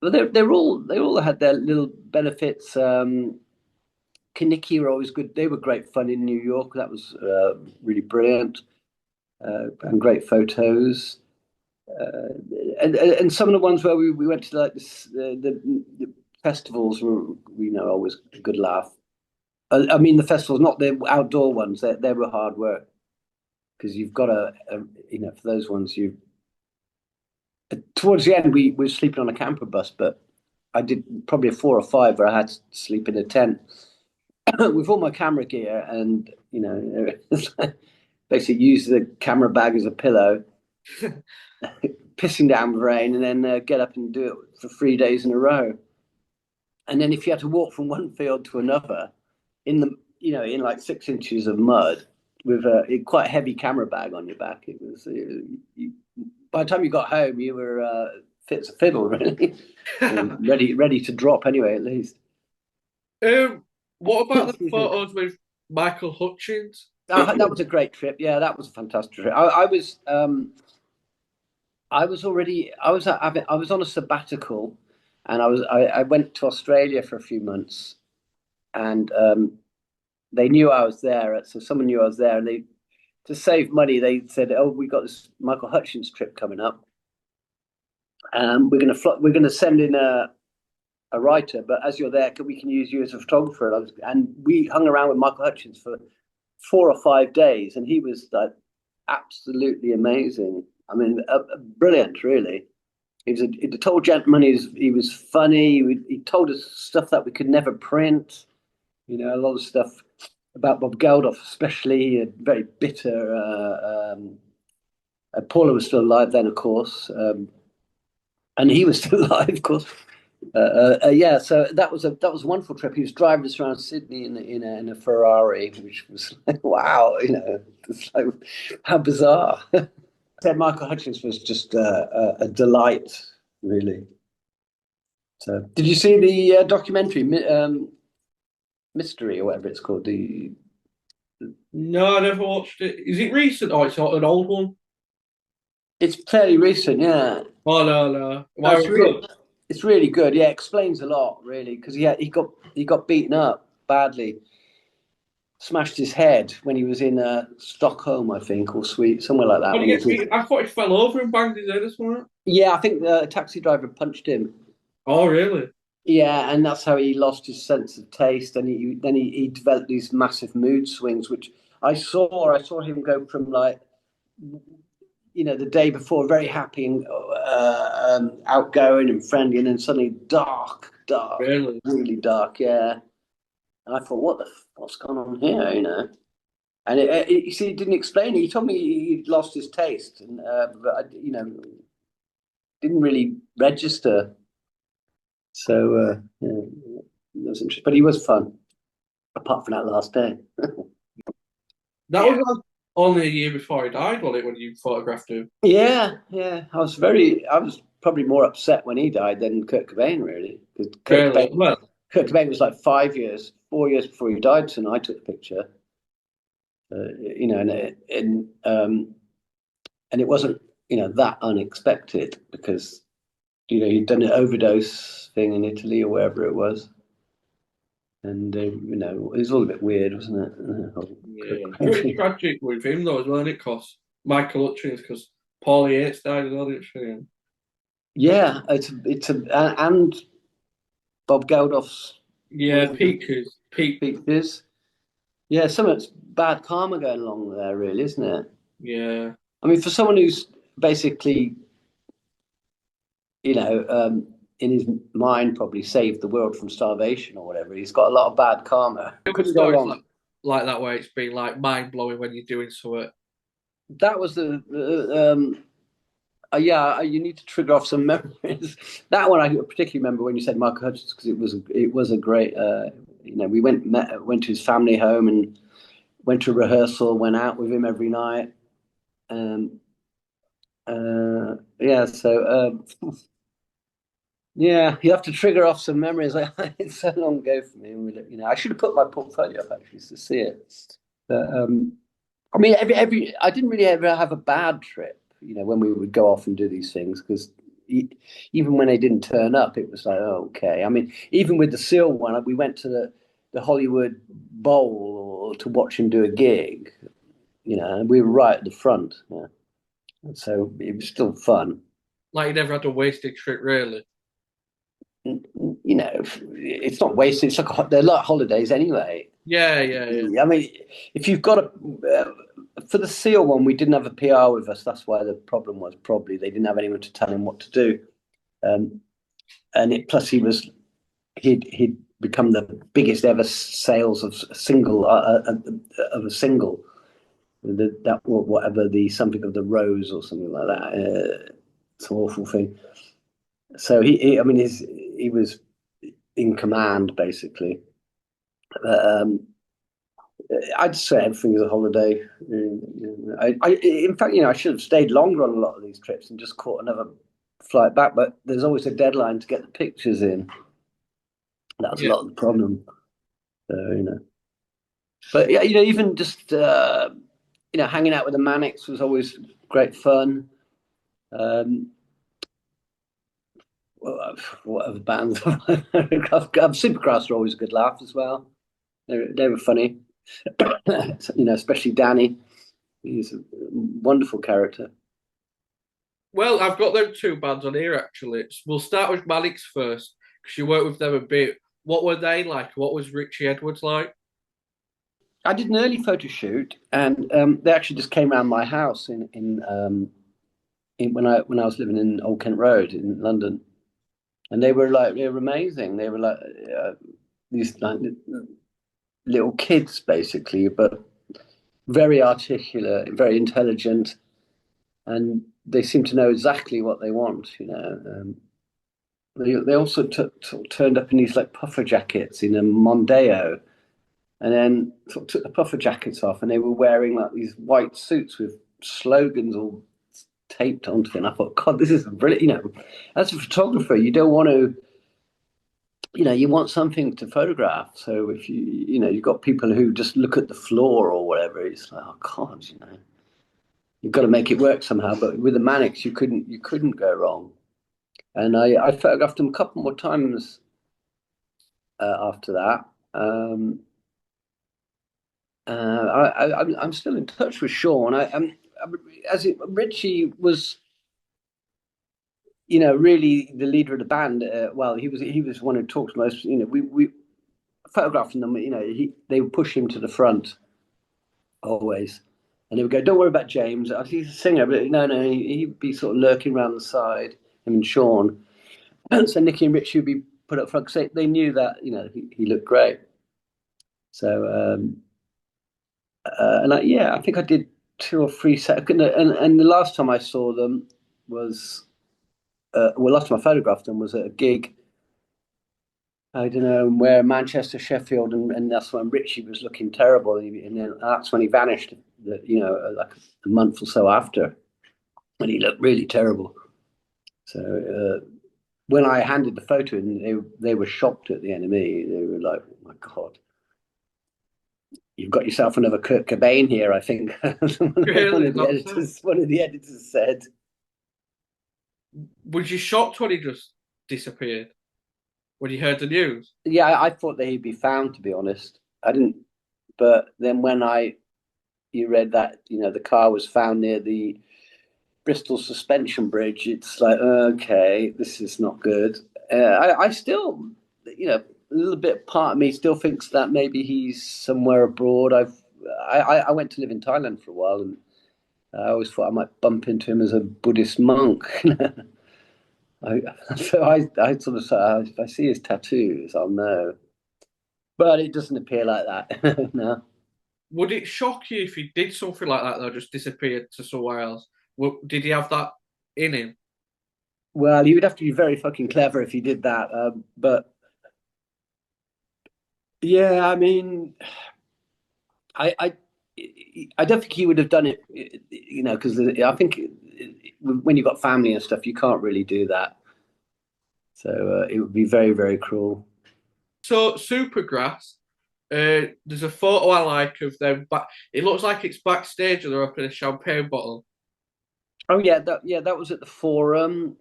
Speaker 2: but they all had their little benefits. Kinnicky were always good. They were great fun in New York. That was really brilliant, and great photos. Uh, and some of the ones where we went to like the festivals were always a good laugh. I mean, the festivals, not the outdoor ones. They were hard work because you've got for those ones, you towards the end we were sleeping on a camper bus, but I did probably a 4 or 5 where I had to sleep in a tent with all my camera gear, and basically use the camera bag as a pillow, pissing down with rain, and then get up and do it for 3 days in a row. And then if you had to walk from one field to another in in like 6 inches of mud with a quite heavy camera bag on your back, it was by the time you got home, you were fit as a fiddle, really, ready to drop anyway, at least.
Speaker 1: Um, what about the photos with Michael Hutchence?
Speaker 2: That was a great trip. Yeah, that was a fantastic trip. I was on a sabbatical, and I went to Australia for a few months, and they knew I was there. So someone knew I was there, and they, to save money, they said, "Oh, we got this Michael Hutchence trip coming up. We're gonna send in a writer, but as you're there, we can use you as a photographer." And we hung around with Michael Hutchence for 4 or 5 days, and he was like absolutely amazing. I mean, brilliant, really. He was a total gentleman. He was funny. He told us stuff that we could never print. A lot of stuff about Bob Geldof, especially. Very bitter. Paula was still alive then, of course, and he was still alive, of course. Yeah, so that was a wonderful trip. He was driving us around Sydney in a Ferrari, which was like, wow, it's like, how bizarre. Said Michael Hutchence was just a delight, really. So, did you see the documentary, Mystery, or whatever it's called?
Speaker 1: No, I never watched it. Is it recent? Oh, it's not an old one.
Speaker 2: It's fairly recent, yeah.
Speaker 1: Oh no, no.
Speaker 2: No,
Speaker 1: Why was good?
Speaker 2: it's really good. Yeah, it explains a lot, really, because he got beaten up badly, smashed his head when he was in Stockholm, I think, or Sweden, somewhere like
Speaker 1: How
Speaker 2: that.
Speaker 1: did he get beat? I thought he fell over and banged his head or something.
Speaker 2: Yeah, I think the taxi driver punched him.
Speaker 1: Oh, really?
Speaker 2: Yeah, and that's how he lost his sense of taste, and he developed these massive mood swings, which I saw him go from like the day before very happy and outgoing and friendly, and then suddenly dark,
Speaker 1: Really?
Speaker 2: really dark. Yeah, and I thought, what's going on here? And you see, he didn't explain it. He told me he'd lost his taste, and but didn't really register. So yeah, it was interesting, but he was fun. Apart from that last day.
Speaker 1: That was like only a year before he died, wasn't it, when you photographed him?
Speaker 2: Yeah. I was probably more upset when he died than Kurt Cobain, really, because
Speaker 1: Really? Well,
Speaker 2: Kurt Cobain was like 4 years before he died. So I took the picture, and it wasn't that unexpected because he'd done an overdose thing in Italy or wherever it was. And it was all a bit weird, wasn't it?
Speaker 1: yeah. Very tragic with him, though, as well, and it cost Michael Hutchence because Paulie Yates died as well, didn't she?
Speaker 2: Yeah, and Bob Geldof's
Speaker 1: Yeah, Peaches.
Speaker 2: Peaches. Yeah, so much bad karma going along there, really, isn't it?
Speaker 1: Yeah.
Speaker 2: I mean, for someone who's basically, in his mind probably saved the world from starvation or whatever, he's got a lot of bad karma. Couldn't go wrong.
Speaker 1: Like that, where it's been like mind blowing when you're doing something.
Speaker 2: That was yeah, you need to trigger off some memories. That one I particularly remember when you said Michael Hutchence, because it was a great. We went to his family home and went to rehearsal. Went out with him every night. Yeah, so yeah, you have to trigger off some memories. It's so long ago for me. I should have put my portfolio up actually to see it. But I mean, I didn't really ever have a bad trip. When we would go off and do these things, because even when they didn't turn up, it was like, oh, okay. I mean, even with the Seal one, we went to the Hollywood Bowl or to watch him do a gig. And we were right at the front. Yeah. And so it was still fun.
Speaker 1: Like you never had a wasted trip, really.
Speaker 2: It's not wasted. They're like holidays anyway.
Speaker 1: Yeah, yeah, yeah.
Speaker 2: I mean, if you've got for the Seal one, we didn't have a PR with us. That's why the problem was probably they didn't have anyone to tell him what to do. Um, and plus he'd become the biggest ever sales of a single that whatever the something of the rose or something like that. It's an awful thing. So I mean, he was in command basically. Um, I'd say everything is a holiday. In fact, I should have stayed longer on a lot of these trips and just caught another flight back. But there's always a deadline to get the pictures in. That was a
Speaker 1: Yeah.
Speaker 2: lot of the problem. So. But yeah, even just hanging out with the Manics was always great fun. Um, what other bands? Supergrass were always a good laugh as well. They were funny. Especially Danny. He's a wonderful character.
Speaker 1: Well, I've got them two bands on here actually. We'll start with Manic's first because you worked with them a bit. What were they like? What was Richie Edwards like?
Speaker 2: I did an early photo shoot, and they actually just came around my house when I was living in Old Kent Road in London, and they were amazing. They were like these like little kids basically, but very articulate, very intelligent, and they seem to know exactly what they want. They also turned up in these like puffer jackets in a Mondeo, and then sort of took the puffer jackets off, and they were wearing like these white suits with slogans all taped onto it. And I thought, God, this is brilliant. As a photographer, you don't want to, you want something to photograph. So if you've got people who just look at the floor or whatever, it's like, oh God, you've got to make it work somehow. But with the Manics, you couldn't go wrong. And I photographed them a couple more times after that. I'm still in touch with Sean. Richie was, really the leader of the band. Well, he was one who talks most. We photographing them. They would push him to the front always, and they would go, "Don't worry about James. He's a singer, but no, he'd be sort of lurking around the side. Him and Sean, and so Nicky and Richie would be put up front because they knew that he looked great. So yeah, I think I did 2 or 3 seconds, and the last time I saw them was last time I photographed them was at a gig. I don't know where, Manchester, Sheffield, and that's when Richie was looking terrible, and then that's when he vanished. Like a month or so after, and he looked really terrible. So when I handed the photo in, they were shocked at the NME. They were like, "Oh my God, you've got yourself another Kurt Cobain here." I think
Speaker 1: Really? Not so.
Speaker 2: one of the editors said.
Speaker 1: Was you shocked when he just disappeared? When you heard the news?
Speaker 2: Yeah, I thought that he'd be found. To be honest, I didn't. But then when you read that the car was found near the Bristol Suspension Bridge, it's like, okay, this is not good. I still, a little bit part of me still thinks that maybe he's somewhere abroad. I went to live in Thailand for a while, and I always thought I might bump into him as a Buddhist monk. I, so I sort of say, if I see his tattoos, I'll know. But it doesn't appear like that. No.
Speaker 1: Would it shock you if he did something like that though, just disappeared to somewhere else? Did he have that in him?
Speaker 2: Well, he would have to be very fucking clever if he did that. But yeah, I mean, I, I, I don't think he would have done it, because I think when you've got family and stuff, you can't really do that. So it would be very, very cruel.
Speaker 1: So Supergrass, there's a photo I like of them, but it looks like it's backstage and they're up in a champagne bottle.
Speaker 2: Oh yeah, that was at the Forum.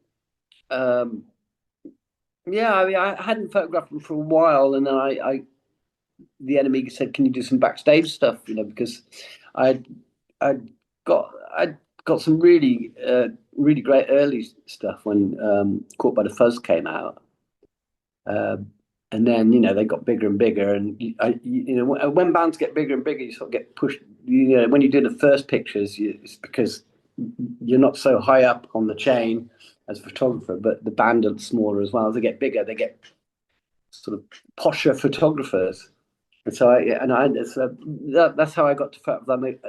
Speaker 2: Um, yeah, I mean, I hadn't photographed them for a while, and then the enemy said, "Can you do some backstage stuff?" Because I I I got some really great early stuff when Caught by the Fuzz came out. and then they got bigger and bigger, and when bands get bigger and bigger, you sort of get pushed. When you do the first pictures, it's because you're not so high up on the chain as a photographer, but the band are smaller as well. As they get bigger, they get sort of posher photographers. And so that's how I got to photograph them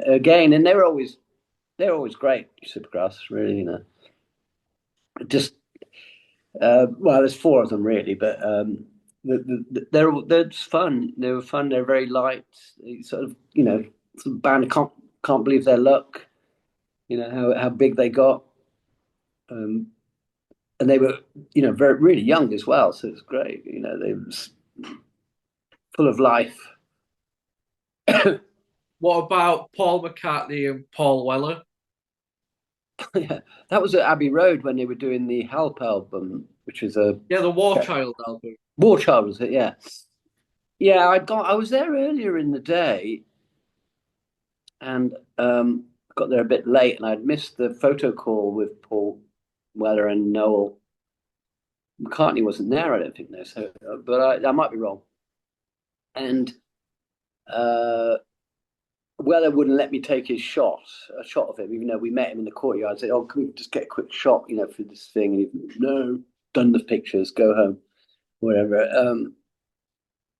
Speaker 2: again, and they're always great. Supergrass, really, just well, there's four of them really, but they're just fun. They were fun. They're very light. Sort of, sort of band can't believe their luck. How big they got, and they were very really young as well. So it's great. They were full of life.
Speaker 1: What about Paul McCartney and Paul Weller?
Speaker 2: Yeah, that was at Abbey Road when they were doing the Help album, which was a
Speaker 1: Yeah, the War Child album.
Speaker 2: War Child, was it? Yeah, yeah. I was there earlier in the day, and got there a bit late, and I'd missed the photo call with Paul Weller and Noel. McCartney wasn't there, I don't think. No, so but I might be wrong. And Weller wouldn't let me take a shot of him, even though we met him in the courtyard. I said, "Oh, can we just get a quick shot, for this thing?" And he, "No, done the pictures, go home, whatever."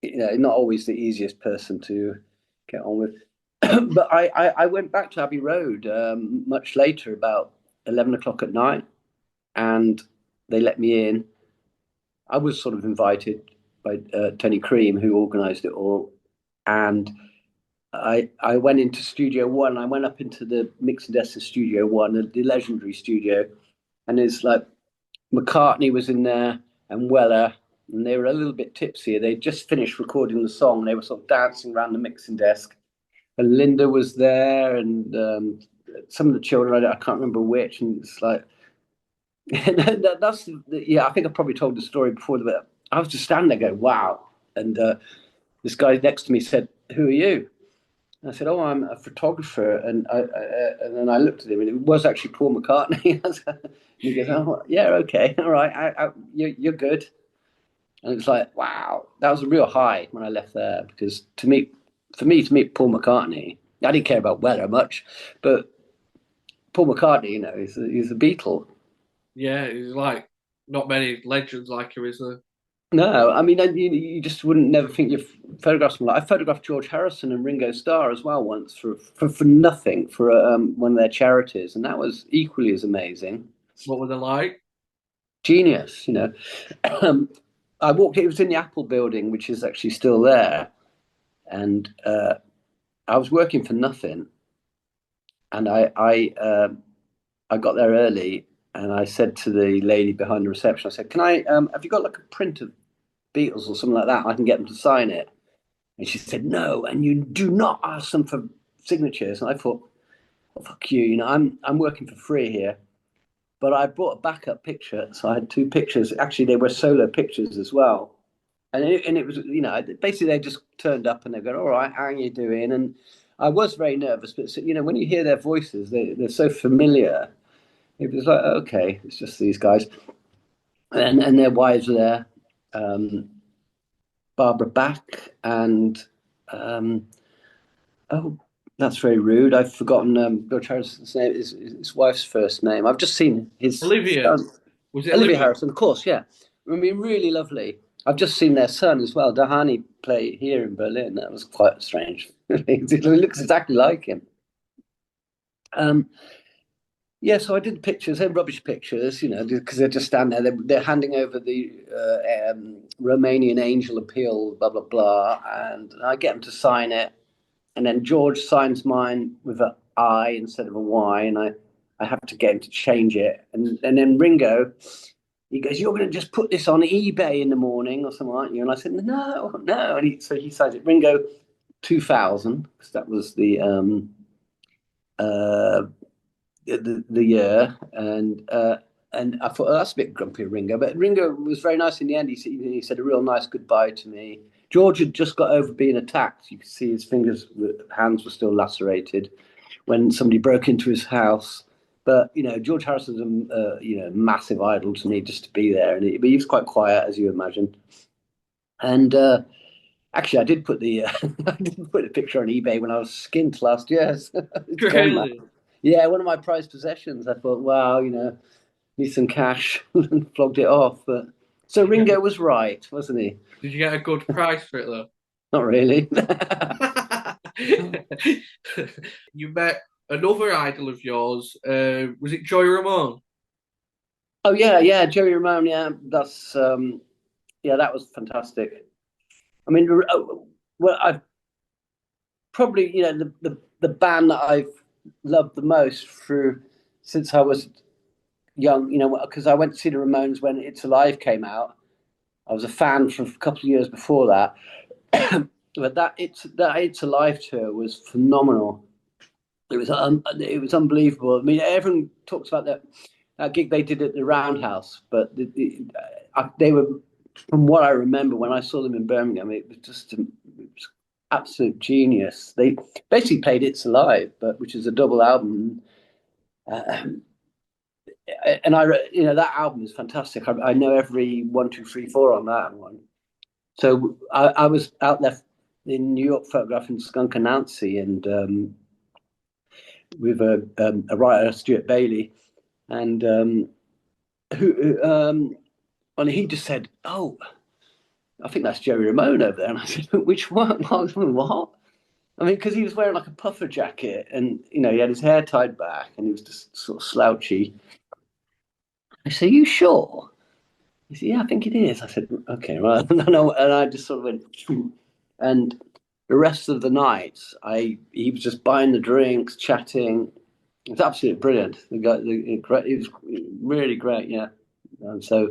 Speaker 2: Not always the easiest person to get on with. But I went back to Abbey Road much later, about 11 o'clock at night, and they let me in. I was sort of invited by Tony Cream, who organised it all, and I went into Studio One. I went up into the mixing desk of Studio One, the legendary studio, and it's like McCartney was in there and Weller, and they were a little bit tipsy. They just finished recording the song, and they were sort of dancing around the mixing desk. And Linda was there, and some of the children, I can't remember which, and it's like, yeah, I think I probably told the story before, but I was just standing there going, wow. And this guy next to me said, "Who are you?" And I said, "Oh, I'm a photographer." And then I looked at him, and it was actually Paul McCartney. And he goes, "Oh, yeah, okay, all right, you're good." And it's like, wow, that was a real high when I left there, because for me to meet Paul McCartney, I didn't care about Weller much, but Paul McCartney, he's a Beatle.
Speaker 1: Yeah, he's like not many legends like him, is there?
Speaker 2: No, I mean, you just wouldn't never think you've photographed someone. I photographed George Harrison and Ringo Starr as well once for nothing, for one of their charities, and that was equally as amazing.
Speaker 1: What were they like?
Speaker 2: Genius. I walked. It was in the Apple building, which is actually still there, and I was working for nothing, and I got there early, and I said to the lady behind the reception, I said, "Can I have you got like a print of Beatles or something like that? I can get them to sign it." And she said, "No, and you do not ask them for signatures." And I thought, "Oh, fuck you, I'm working for free here." But I brought a backup picture, so I had two pictures. Actually, they were solo pictures as well. And it was, basically they just turned up and they go, "All right, how are you doing?" And I was very nervous, but when you hear their voices, they're so familiar. It was like, okay, it's just these guys, and their wives were there, Barbara Bach and oh, that's very rude. I've forgotten Bill Harrison's name. His wife's first name. I've just seen his
Speaker 1: Olivia.
Speaker 2: son.
Speaker 1: Was it
Speaker 2: Olivia
Speaker 1: Olivia?
Speaker 2: Harrison, of course, yeah. I mean, really lovely. I've just seen their son as well. Dahani play here in Berlin. That was quite strange. He looks exactly like him. Yeah, so I did pictures. They're rubbish pictures, because they're just standing there. They're handing over the Romanian Angel Appeal, blah blah blah, and I get them to sign it, and then George signs mine with an I instead of a Y, and I have to get him to change it, and then Ringo, he goes, "You're going to just put this on eBay in the morning or something, aren't you?" And I said, "No, no," and so he signs it, Ringo 2000, because that was uh, the year, and I thought, oh, that's a bit grumpy, Ringo. But Ringo was very nice in the end. He said a real nice goodbye to me. George had just got over being attacked. You could see his hands were still lacerated when somebody broke into his house. But George Harrison's a massive idol to me, just to be there. But he was quite quiet, as you imagine. And actually, I did put the I did put the picture on eBay when I was skint last year. So it's gone now.
Speaker 1: Really?
Speaker 2: Yeah, one of my prized possessions. I thought, wow, need some cash, and flogged it off. But so
Speaker 1: Did you
Speaker 2: Ringo
Speaker 1: get,
Speaker 2: was right, wasn't he?
Speaker 1: did you get a good price for it though?
Speaker 2: Not really.
Speaker 1: You met another idol of yours. Was it Joey Ramone?
Speaker 2: Oh yeah, yeah, Joey Ramone. Yeah, that's yeah, that was fantastic. I mean, well, I've probably the band that I've loved the most through since I was young. Because I went to see the Ramones when It's Alive came out. I was a fan for a couple of years before that. But that It's Alive tour was phenomenal. It was unbelievable. I mean, everyone talks about that gig they did at the Roundhouse, but they were, from what I remember when I saw them in Birmingham, it was just absolute genius. They basically played It's Alive, but which is a double album. Uh, and that album is fantastic. I know every 1, 2, 3, 4 on that one. So I was out there in New York photographing Skunk Anansi and with a writer, Stuart Bailey, and who and he just said, "Oh, I think that's Joey Ramone over there." And I said, "Which one?" I was like, "What?" I mean, because he was wearing like a puffer jacket, and he had his hair tied back, and he was just sort of slouchy. I said, "Are you sure?" He said, "Yeah, I think it is." I said, "Okay, right." And I just sort of went, "Phew." And the rest of the night, he was just buying the drinks, chatting. It was absolutely brilliant. The guy, it was really great, yeah. And so,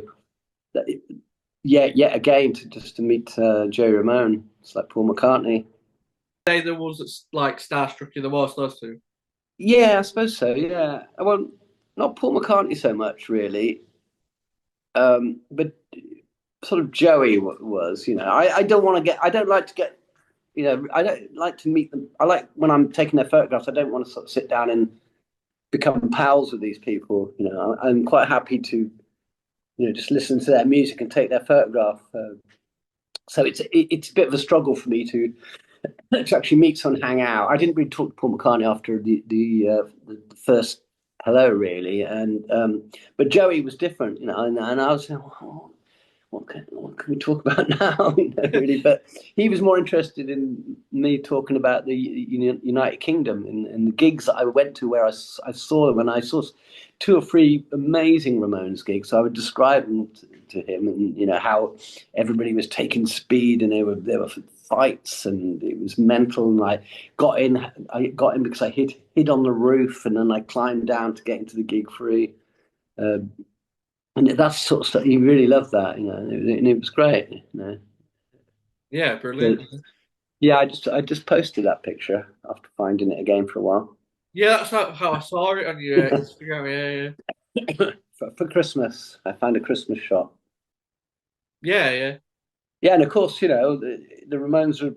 Speaker 2: yeah, yet again, to meet Joey Ramone, it's like Paul McCartney.
Speaker 1: Say the ones that's like starstruck you the most, those two.
Speaker 2: Yeah, I suppose so. Yeah, well, not Paul McCartney so much, really, but sort of Joey was. I don't want to get. I don't like to get. I don't like to meet them. I like when I'm taking their photographs. I don't want to sort of sit down and become pals with these people. I'm quite happy to just listen to their music and take their photograph. So it's a bit of a struggle for me to actually meet someone, hang out. I didn't really talk to Paul McCartney after the first hello, really, and but Joey was different, and I was saying, oh, what can we talk about now? Really, but he was more interested in me talking about the United Kingdom and the gigs that I went to where I saw them, and I saw 2 or 3 amazing Ramones gigs. So I would describe them to him, and how everybody was taking speed, and there were fights, and it was mental. And I got in because I hid on the roof, and then I climbed down to get into the gig free. Uh, and that's sort of stuff you really love that, and it was great.
Speaker 1: Yeah,
Speaker 2: So,
Speaker 1: brilliant.
Speaker 2: yeah, I just posted that picture after finding it again for a while
Speaker 1: Yeah, that's how I saw it on your Instagram. Yeah,
Speaker 2: for Christmas. I found a Christmas shop.
Speaker 1: yeah, yeah, yeah.
Speaker 2: Yeah, and of course, the Ramones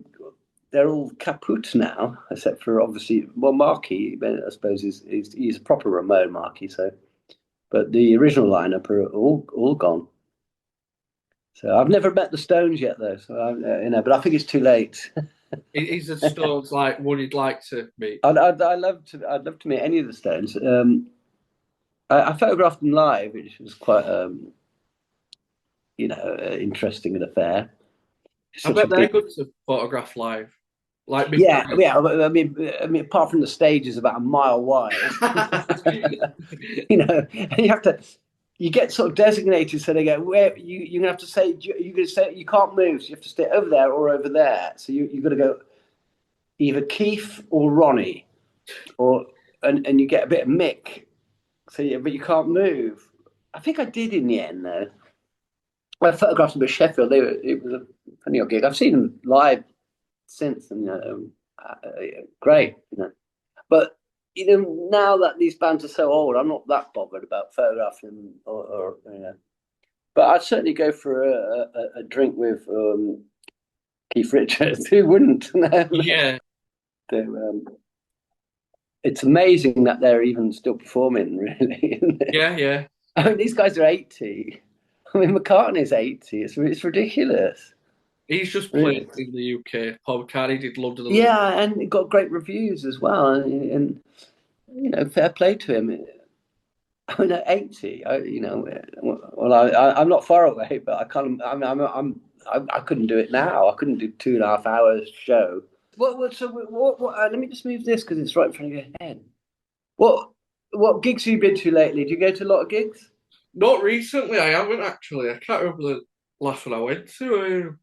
Speaker 2: they're all kaput now, except for obviously, well, Marky, I suppose he's a proper Ramone, Marky. So, but the original lineup are all gone. So I've never met the Stones yet, though. So but I think it's too late.
Speaker 1: He's a Stones like one you'd like to meet.
Speaker 2: I'd love to meet any of the Stones. I photographed them live, which was quite interesting and affair.
Speaker 1: I
Speaker 2: Such a
Speaker 1: bet they're
Speaker 2: big,
Speaker 1: good to photograph live, like big
Speaker 2: yeah,
Speaker 1: bands.
Speaker 2: yeah. I mean, apart from the stage is about a mile wide, and you get sort of designated, so they go, where you're gonna have to say, you're gonna say you can't move, so you have to stay over there or over there. So you've got to go either Keith or Ronnie, or and you get a bit of Mick. So yeah, but you can't move. I think I did in the end though. I photographed them at Sheffield. It was a funny old gig. I've seen them live since, and great. But now that these bands are so old, I'm not that bothered about photographing or. But I'd certainly go for a drink with Keith Richards. Who wouldn't?
Speaker 1: Yeah,
Speaker 2: um, it's amazing that they're even still performing, really.
Speaker 1: yeah, yeah.
Speaker 2: I mean, these guys are 80. I mean, McCartney's 80. It's ridiculous.
Speaker 1: He's just
Speaker 2: Yeah,
Speaker 1: played in the UK. Paul McCartney did London a little.
Speaker 2: yeah, and it got great reviews as well. And fair play to him. I mean, at 80, well, I'm not far away, but I can't. I couldn't do it now. I couldn't do 2.5 hours show. Let me just move this because it's right in front of your head. What what gigs have you been to lately? Do you go to a lot of gigs?
Speaker 1: Not recently, I haven't actually. I can't remember the last one I went to.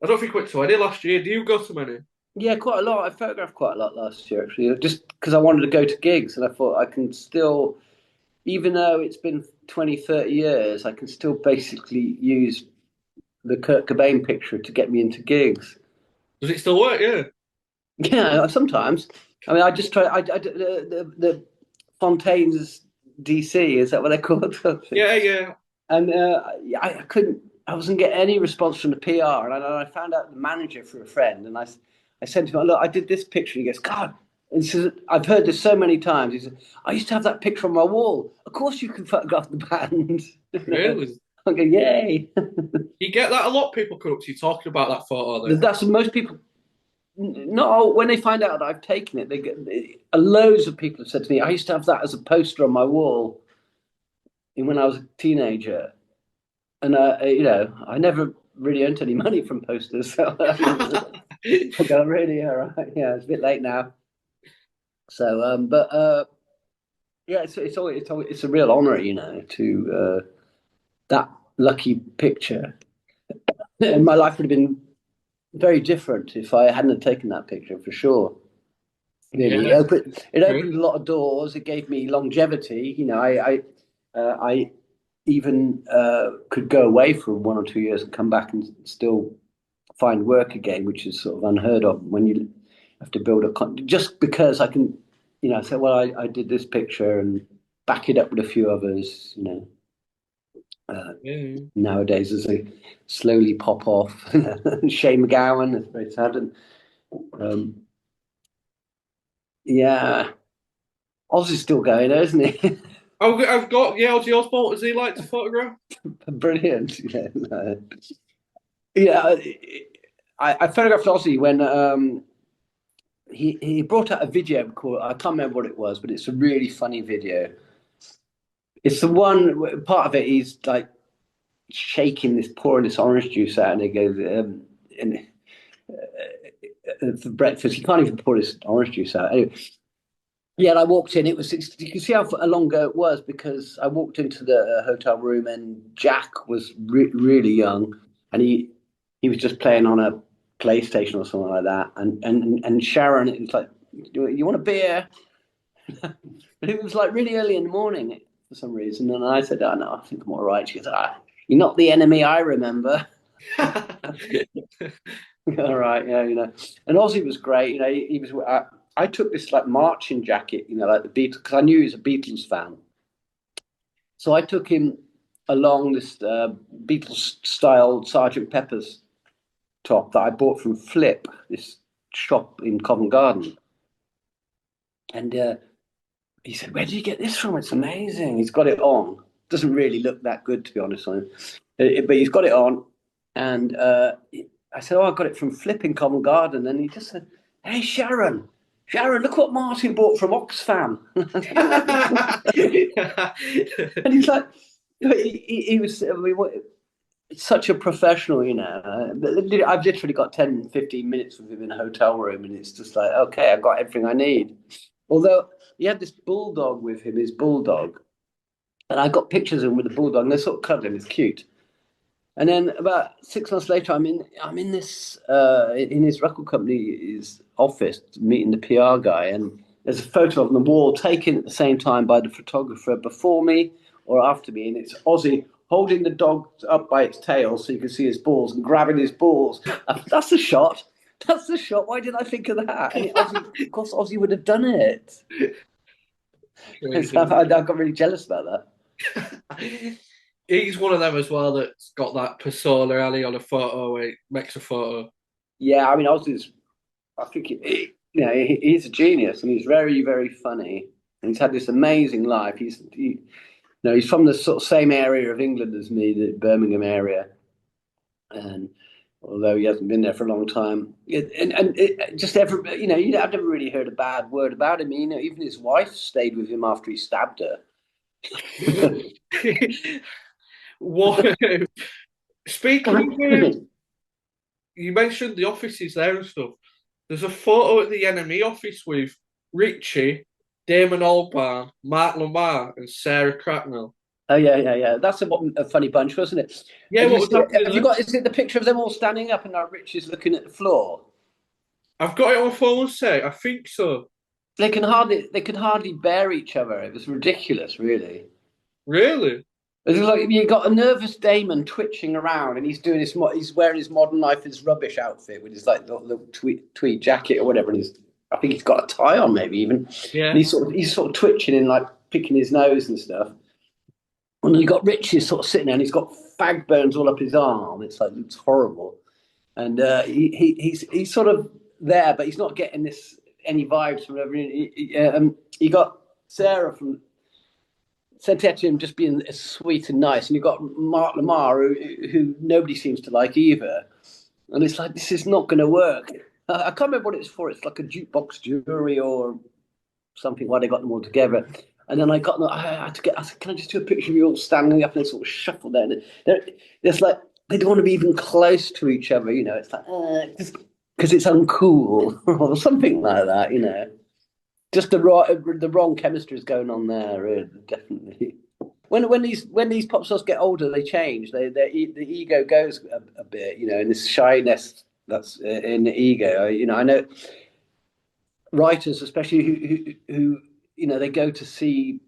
Speaker 1: I don't think I went to any last year. Do you go to many?
Speaker 2: Yeah, quite a lot. I photographed quite a lot last year, actually, just because I wanted to go to gigs, and I thought I can still, even though it's been 20, 30 years, I can still basically use the Kurt Cobain picture to get me into gigs.
Speaker 1: Does it still work? Yeah.
Speaker 2: Yeah, sometimes. I mean, I just try. The Fontaine's DC, is that what they call it?
Speaker 1: Yeah, yeah.
Speaker 2: And I couldn't. I wasn't getting any response from the PR, and I found out the manager through a friend, and I sent him, look, I did this picture. He goes, God, and he says, I've heard this so many times. He said, I used to have that picture on my wall. Of course, you can photograph the band.
Speaker 1: Really?
Speaker 2: I go, yay!
Speaker 1: You get that a lot. People come up to you talking about that photo. Then.
Speaker 2: That's most people. Not when they find out that I've taken it. They get loads of people have said to me, I used to have that as a poster on my wall when I was a teenager. And I never really earned any money from posters. So I go, really, all right, yeah, it's a bit late now. So, yeah, it's a real honor, to that lucky picture. And my life would have been very different if I hadn't taken that picture, for sure. Really,
Speaker 1: Yeah.
Speaker 2: it opened a lot of doors. It gave me longevity. I even could go away for 1 or 2 years and come back and still find work again, which is sort of unheard of when you have to build just because I can, say, well, I did this picture and back it up with a few others,
Speaker 1: Yeah.
Speaker 2: nowadays as they slowly pop off. Shane McGowan, it's very sad. And, yeah, Ozzy's still going, isn't he?
Speaker 1: I've got Ozzy Osbourne. Does he like to photograph?
Speaker 2: Brilliant. Yeah, I photographed Ozzy when he brought out a video called, I can't remember what it was, but it's a really funny video. It's the one part of it. He's like pouring this orange juice out, and he goes, for breakfast, he can't even pour this orange juice out. Anyway, yeah, and I walked in. You can see how long ago it was because I walked into the hotel room and Jack was really young, and he was just playing on a PlayStation or something like that. And Sharon, it was like, you want a beer? But it was like really early in the morning for some reason. And I said, oh, no, I think I'm all right. She goes, you're not the enemy I remember. All right, yeah, And Ozzy was great. He was. I took this like marching jacket, like the Beatles, because I knew he was a Beatles fan. So I took him along this Beatles style Sergeant Pepper's top that I bought from Flip, this shop in Covent Garden. And he said, "Where did you get this from? It's amazing." He's got it on. Doesn't really look that good, to be honest with him, but he's got it on. And I said, "Oh, I got it from Flip in Covent Garden." And he just said, "Hey, Sharon, look what Martyn bought from Oxfam." And he's like, he was such a professional, I've literally got 10, 15 minutes with him in a hotel room, and it's just like, okay, I've got everything I need. Although he had this bulldog with him, his bulldog, and I got pictures of him with the bulldog, and they're sort of cuddling, it's cute. And then about 6 months later, I'm in this in his record company's office meeting the PR guy, and there's a photo on the wall taken at the same time by the photographer before me or after me, and it's Ozzy holding the dog up by its tail so you can see his balls and grabbing his balls. That's the shot. That's the shot. Why didn't I think of that? And of course, Ozzy would have done it. So I got really jealous about that.
Speaker 1: He's one of them as well that's got that persona, Ali, on a photo where he makes a photo.
Speaker 2: Yeah, I mean, I think he's a genius, and he's very, very funny. And he's had this amazing life. He's from the sort of same area of England as me, the Birmingham area, and although he hasn't been there for a long time. Just every, I've never really heard a bad word about him. Even his wife stayed with him after he stabbed her.
Speaker 1: What? Speaking of, you mentioned the offices there and stuff. There's a photo at the NME office with Richie, Damon Albarn, Mark Lamar, and Sarah Cracknell.
Speaker 2: Oh yeah. That's a funny bunch, wasn't it?
Speaker 1: Yeah, what was happening
Speaker 2: Have you got? Is it the picture of them all standing up and now Rich is looking at the floor?
Speaker 1: I've got it on my phone set. I think so.
Speaker 2: They could hardly bear each other. It was ridiculous, really.
Speaker 1: Really?
Speaker 2: It was like you got a nervous Damon twitching around, and he's wearing his modern life is rubbish outfit with his like the tweed jacket or whatever, and I think he's got a tie on maybe even.
Speaker 1: Yeah.
Speaker 2: And he's sort of twitching and like picking his nose and stuff. And you got Richie sort of sitting there, and he's got fag burns all up his arm. It's horrible, and he's sort of there, but he's not getting any vibes from whatever. He got Sarah from said to him just being sweet and nice, and you've got Mark Lamar who nobody seems to like either, and it's like this is not going to work. I can't remember what it's for. It's like a jukebox jury or something. Why they got them all together. And then I said, can I just do a picture of you all standing up and they sort of shuffle there? And it's like they don't want to be even close to each other, It's like because it's uncool or something like that, Just the wrong chemistry is going on there, really, definitely. When these pop stars get older, they change. The ego goes a bit, and this shyness that's in the ego. I know writers, especially who they go to see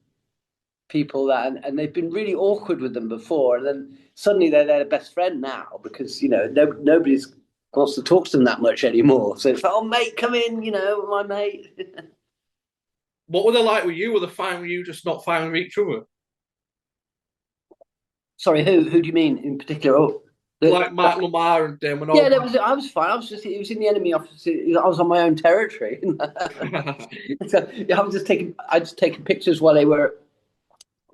Speaker 2: people and they've been really awkward with them before, and then suddenly they're their best friend now because nobody's wants to talk to them that much anymore. So it's like, oh mate, come in, my mate.
Speaker 1: What were they like with you? Were they fine with you, just not fine with each other?
Speaker 2: Sorry, who do you mean in particular? Oh,
Speaker 1: like Mark Lamar and Damon.
Speaker 2: Yeah, I was fine. It was in the enemy office. I was on my own territory. So, yeah, I just taking pictures while they were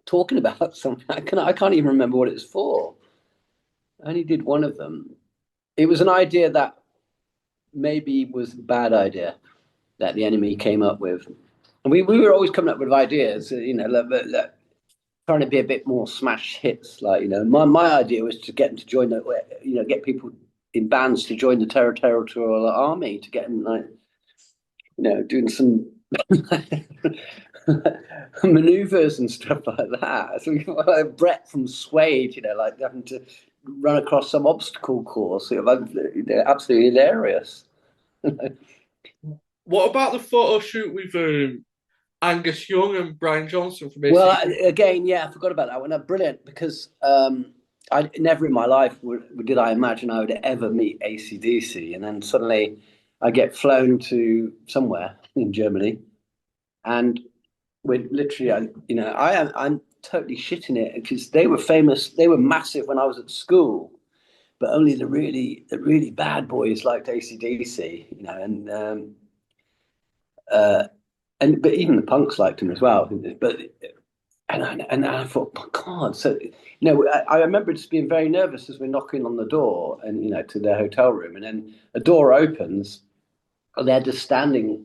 Speaker 2: talking about something. I can't even remember what it was for. I only did one of them. It was an idea that maybe was a bad idea that the enemy came up with. And we were always coming up with ideas, trying to be a bit more smash hits. Like, my idea was to get them to join get people in bands to join the territorial army to get them doing some maneuvers and stuff like that. So Brett from Suede, like having to run across some obstacle course. They're absolutely hilarious. What
Speaker 1: about the photo shoot with Angus Young and Brian Johnson from AC/DC?
Speaker 2: Well, again, I forgot about that one. Brilliant, because I never in my life did I imagine I would ever meet AC/DC, and then suddenly I get flown to somewhere in Germany, and we're literally, I'm totally shitting it because they were famous, they were massive when I was at school, but only the really bad boys liked AC/DC, but even the punks liked him as well. But and I thought, oh God. So I remember just being very nervous as we're knocking on the door and to their hotel room, and then a door opens, and they're just standing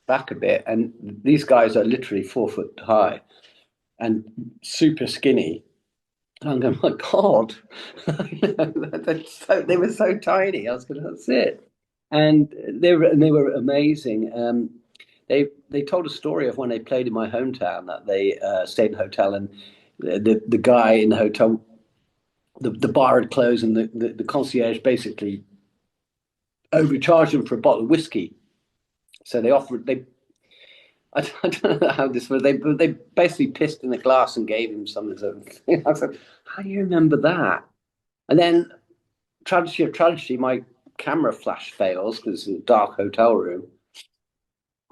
Speaker 2: back a bit, and these guys are literally 4 foot high and super skinny. And I'm going, my God, they were so tiny. I was going, that's it. And they were amazing. They told a story of when they played in my hometown that they stayed in a hotel, and the guy in the hotel, the bar had closed, and the concierge basically overcharged them for a bottle of whiskey. So I don't know how this was. They basically pissed in the glass and gave him some of them. I was like, how do you remember that? And then, tragedy of tragedy, my camera flash fails because it's a dark hotel room.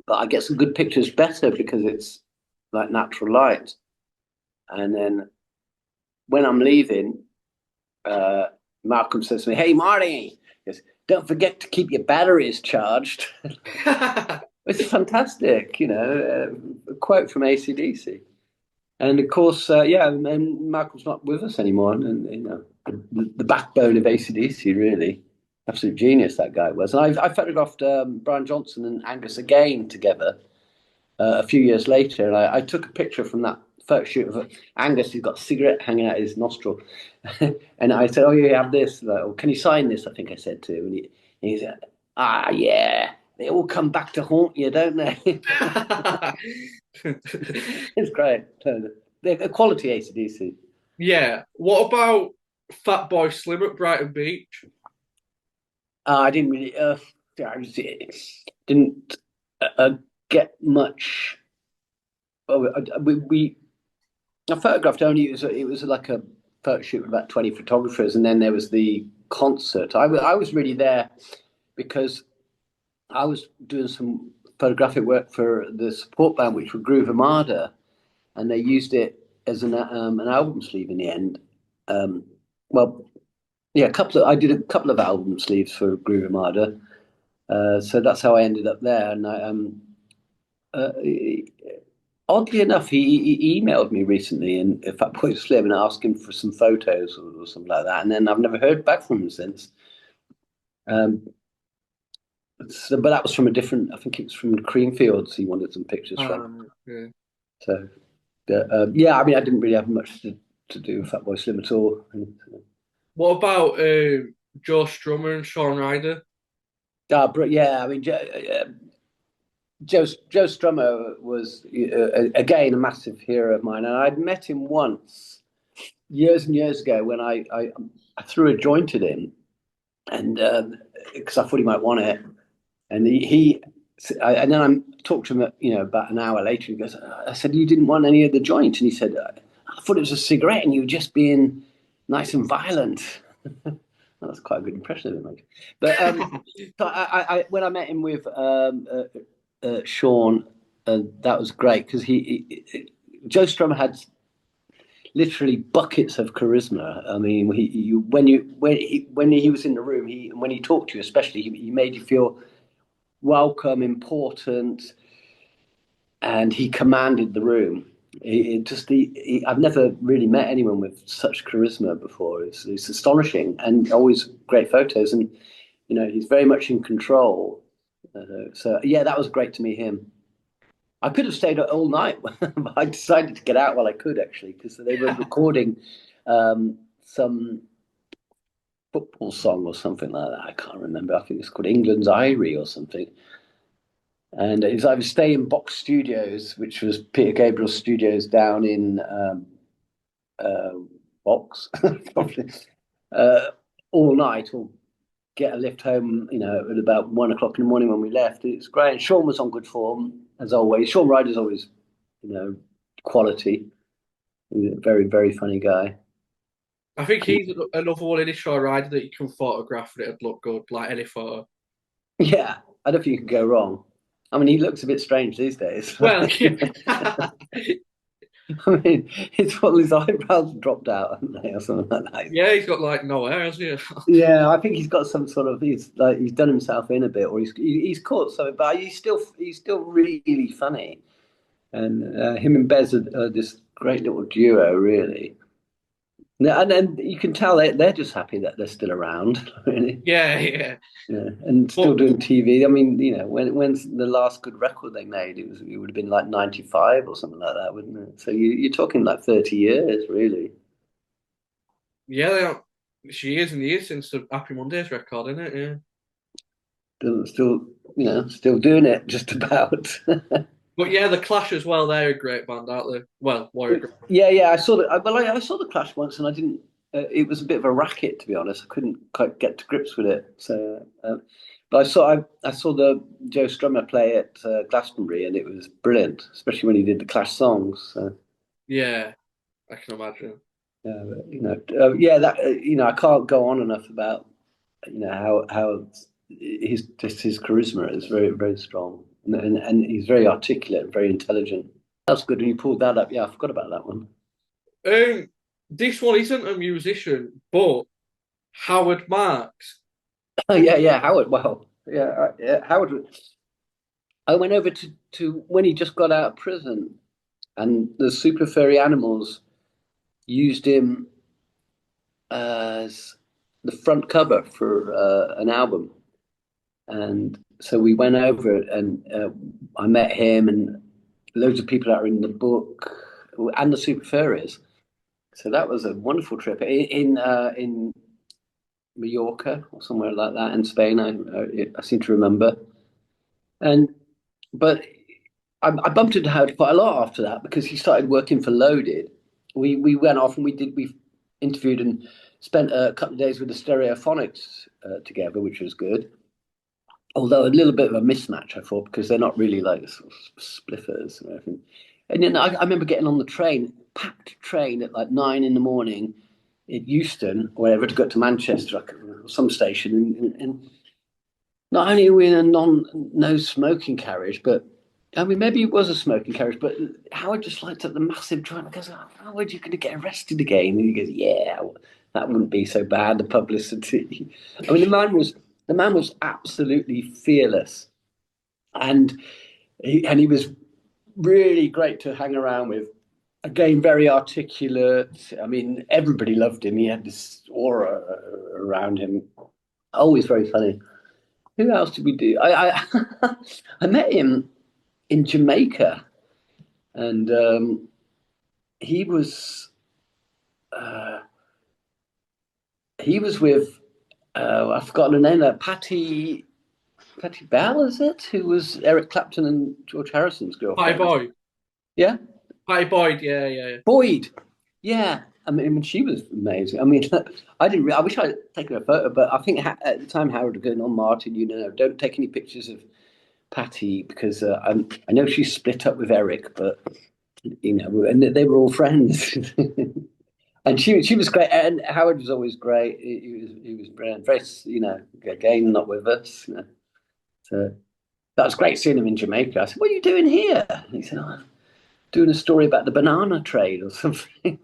Speaker 2: But I get some good pictures better because it's like natural light. And then when I'm leaving, Malcolm says to me, "Hey, Marty, he goes, don't forget to keep your batteries charged." It's fantastic, a quote from AC/DC. And of course, and Malcolm's not with us anymore. And the backbone of AC/DC, really. Absolute genius that guy was. And I photographed Brian Johnson and Angus again together a few years later, and I took a picture from that photo shoot of Angus. He's got a cigarette hanging out his nostril, and I said, "Oh, you have this? Like, oh, can you sign this?" I think I said to him, and he said, "Ah, yeah, they all come back to haunt you, don't they?" It's great. They're quality AC/DC.
Speaker 1: Yeah. What about Fatboy Slim at Brighton Beach?
Speaker 2: I didn't really, didn't uh, get much. Well, I photographed only. It was like a photo shoot with about 20 photographers, and then there was the concert. I was really there because I was doing some photographic work for the support band, which were Groove Armada, and they used it as an album sleeve in the end. Um, well, yeah, I did a couple of album sleeves for Groove Armada, so that's how I ended up there. And uh, oddly enough, he emailed me recently, and if I put Slim and asked him for some photos or something like that, and then I've never heard back from him since. Um, but that was from a different. I think it was from Creamfields. He wanted some pictures from.
Speaker 1: Yeah.
Speaker 2: So yeah, I mean, I didn't really have much to do with Fatboy Slim at all.
Speaker 1: What about Joe Strummer and Shawn Ryder?
Speaker 2: But yeah, I mean, Joe Strummer was again a massive hero of mine, and I'd met him once years and years ago when I threw a joint at him, and because I thought he might want it, and and then I talked to him, about an hour later. He goes, I said, "You didn't want any of the joint," and he said, "I thought it was a cigarette, and you were just being nice and violent." That's quite a good impression of him, like. But so when I met him with Sean, that was great because Joe Strummer had literally buckets of charisma. I mean, when he was in the room, when he talked to you, especially, he made you feel welcome, important, and he commanded the room. I've never really met anyone with such charisma before. It's astonishing, and always great photos. And he's very much in control. So yeah, that was great to meet him. I could have stayed all night, but I decided to get out while I could actually because they were recording some football song or something like that. I can't remember. I think it's called England's Irie or something. And it was either stay in Box Studios, which was Peter Gabriel's studios down in uh, Box, probably, all night, or get a lift home, at about 1 o'clock in the morning when we left. It's great. And Sean was on good form, as always. Sean Ryder's always, quality. He's a very, very funny guy.
Speaker 1: I think he's another one in his Shawn Ryder that you can photograph and it'd look good, like any photo.
Speaker 2: Yeah, I don't think you can go wrong. I mean, he looks a bit strange these days.
Speaker 1: Well,
Speaker 2: I mean, his eyebrows dropped out, haven't they, or something like that.
Speaker 1: yeah, he's got like no hair, hasn't he?
Speaker 2: Yeah, I think he's got some sort of he's done himself in a bit, or he's caught something, but he's still really funny, and him and Bez are this great little duo, really. And then you can tell they're just happy that they're still around, really.
Speaker 1: Yeah, yeah.
Speaker 2: Yeah, and still doing TV. I mean, when's the last good record they made? It would have been like 95 or something like that, wouldn't it? So you're talking like 30 years, really.
Speaker 1: Yeah, they are. She is in the years since the Happy Mondays record, isn't it? Yeah.
Speaker 2: Still doing it just about.
Speaker 1: But yeah, the Clash as well. They're a great band, aren't they? Well, Warrior.
Speaker 2: Yeah. I saw the well, I saw the Clash once, and I didn't. It was a bit of a racket, to be honest. I couldn't quite get to grips with it. So, but I saw the Joe Strummer play at Glastonbury, and it was brilliant, especially when he did the Clash songs. So,
Speaker 1: Yeah, I can imagine.
Speaker 2: yeah, that I can't go on enough about how his charisma is very very strong, and he's very articulate and very intelligent. That's good when you pulled that up. Yeah, I forgot about that one.
Speaker 1: This one isn't a musician, but Howard Marks.
Speaker 2: Oh yeah, Howard. Well, yeah, Howard. I went over to when he just got out of prison, and the super furry animals used him as the front cover for an album. And so we went over it, and I met him and loads of people that are in the book and the Super Furries. So that was a wonderful trip in Mallorca or somewhere like that in Spain. I seem to remember. And but I bumped into Howard quite a lot after that because he started working for Loaded. We went off and we interviewed and spent a couple of days with the Stereophonics together, which was good. Although a little bit of a mismatch, I thought, because they're not really like sort of spliffers and everything. And then I remember getting on the train, packed train at like 9 in the morning in Euston, or wherever, to go to Manchester, like, or some station, and not only are we in a no smoking carriage, but I mean maybe it was a smoking carriage, but Howard just lights up the massive joint and goes, "Oh, how are you going to get arrested again?" And he goes, "Yeah, that wouldn't be so bad. The publicity." I mean, the man was absolutely fearless, and he was really great to hang around with. Again, very articulate. I mean, everybody loved him. He had this aura around him. Always very funny. Who else did we do? I met him in Jamaica, and he was uh, he was with I've forgotten her name. Patty Bell, is it? Who was Eric Clapton and George Harrison's
Speaker 1: Hi
Speaker 2: girlfriend?
Speaker 1: Boyd.
Speaker 2: Yeah,
Speaker 1: Hi Boyd. Yeah, yeah, yeah.
Speaker 2: Boyd. Yeah, I mean, she was amazing. I mean, I didn't. I wish I'd taken a photo, but I think at the time Howard was going on, Martin, don't take any pictures of Patty because I know she split up with Eric, but and they were all friends. And she was great, and Howard was always great. He was brilliant. Very, again, not with us. So that was great seeing him in Jamaica. I said, "What are you doing here?" And he said, "Oh, I'm doing a story about the banana trade or something."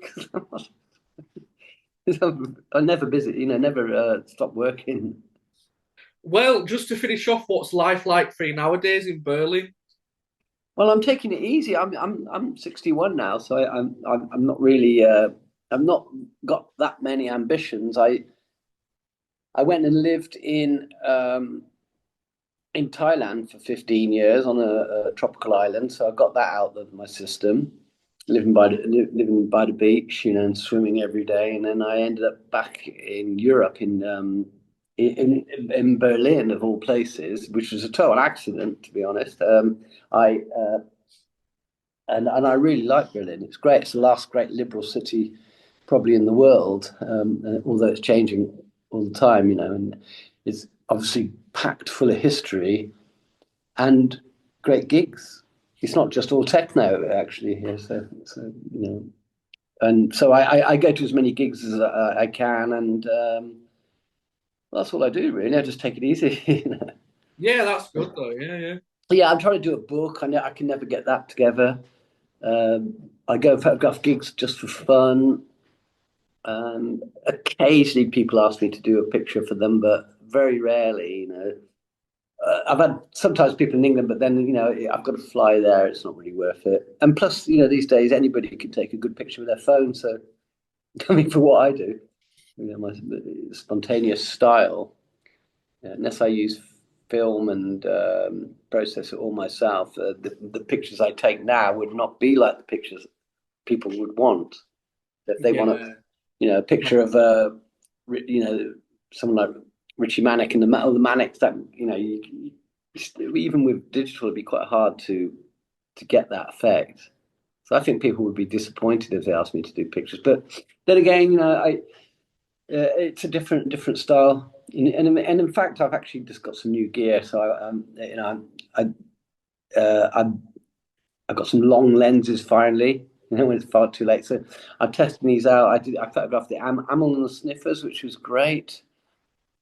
Speaker 2: I never visit, never stop working.
Speaker 1: Well, just to finish off, what's life like for you nowadays in Berlin?
Speaker 2: Well, I'm taking it easy. I'm 61 now, so I'm not really I've not got that many ambitions. I went and lived in Thailand for 15 years on a tropical island, so I got that out of my system. Living by the beach, and swimming every day, and then I ended up back in Europe in Berlin of all places, which was a total accident, to be honest. I and I really like Berlin. It's great. It's the last great liberal city probably in the world, although it's changing all the time, and it's obviously packed full of history and great gigs. It's not just all techno actually here, so. And so I go to as many gigs as I can, and that's all I do really. I just take it easy.
Speaker 1: Yeah, that's good though. Yeah, yeah.
Speaker 2: Yeah, I'm trying to do a book. I can never get that together. I go photograph gigs just for fun. Occasionally, people ask me to do a picture for them, but very rarely. I've had sometimes people in England, but then I've got to fly there. It's not really worth it. And plus, these days anybody can take a good picture with their phone. So, coming for what I do, my spontaneous style, unless I use film and process it all myself, the pictures I take now would not be like the pictures people would want. If they want
Speaker 1: Yeah.
Speaker 2: a picture of someone like Richie Manic and the Manics, that even with digital, it'd be quite hard to get that effect. So I think people would be disappointed if they asked me to do pictures. But then again, it's a different style. And in fact, I've actually just got some new gear. So I got some long lenses finally. When it's far too late. So I'm testing these out. I photographed the Amel and the Sniffers, which was great.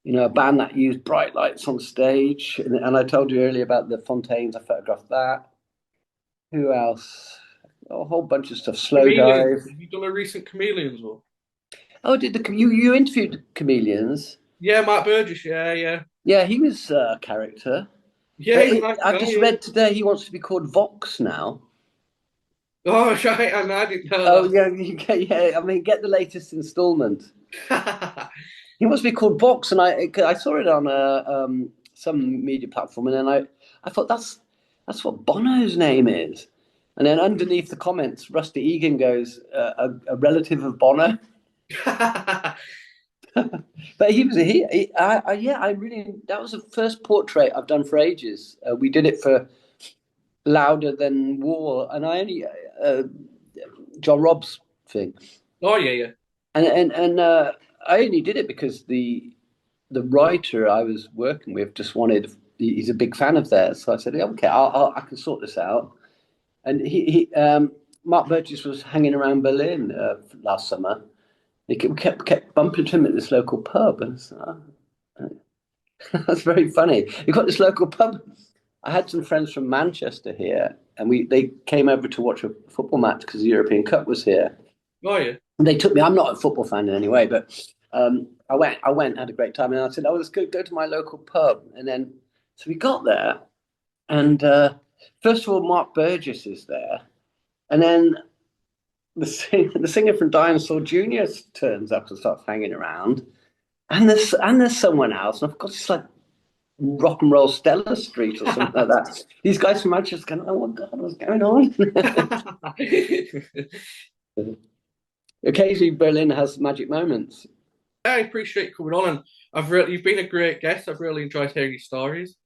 Speaker 2: A band that used bright lights on stage. And I told you earlier about the Fontaines. I photographed that. Who else? A whole bunch of stuff. Slow
Speaker 1: Chameleons.
Speaker 2: Dive.
Speaker 1: Have you done a recent Chameleons one?
Speaker 2: Oh, did you interviewed Chameleons?
Speaker 1: Yeah, Matt Burgess. Yeah, yeah.
Speaker 2: Yeah, he was a character.
Speaker 1: Yeah,
Speaker 2: But
Speaker 1: he's a nice
Speaker 2: I've
Speaker 1: guy.
Speaker 2: just
Speaker 1: Yeah.
Speaker 2: read today he wants to be called Vox now.
Speaker 1: Oh, right. And I didn't
Speaker 2: Oh
Speaker 1: know
Speaker 2: yeah, yeah. I mean, get the latest instalment.
Speaker 1: that.
Speaker 2: He must be called Box, and I saw it on some media platform, and then I thought that's what Bono's name is, and then underneath the comments, Rusty Egan goes a relative of Bono, but yeah, I really, that was the first portrait I've done for ages. We did it for Louder Than War, and I only John Robb's thing,
Speaker 1: Oh yeah, yeah.
Speaker 2: and I only did it because the writer I was working with just wanted. He's a big fan of theirs, so I said, "Okay, I can sort this out." And Mark Burgess was hanging around Berlin last summer. He kept bumping to him at this local pub, and so, that's very funny. We've got this local pub. I had some friends from Manchester here, and they came over to watch a football match because the European Cup was here.
Speaker 1: Oh yeah.
Speaker 2: And they took me. I'm not a football fan in any way, but I went, had a great time, and I said, "Oh, let's go to my local pub." And then so we got there, and first of all, Mark Burgess is there, and then the singer from Dinosaur Jr. turns up and starts hanging around, and there's someone else, and I've got this like rock and roll Stella Street or something like that. These guys from Manchester going, "Oh my God, what's going on?" Occasionally, Berlin has magic moments.
Speaker 1: I appreciate you coming on, and you've been a great guest. I've really enjoyed hearing your stories.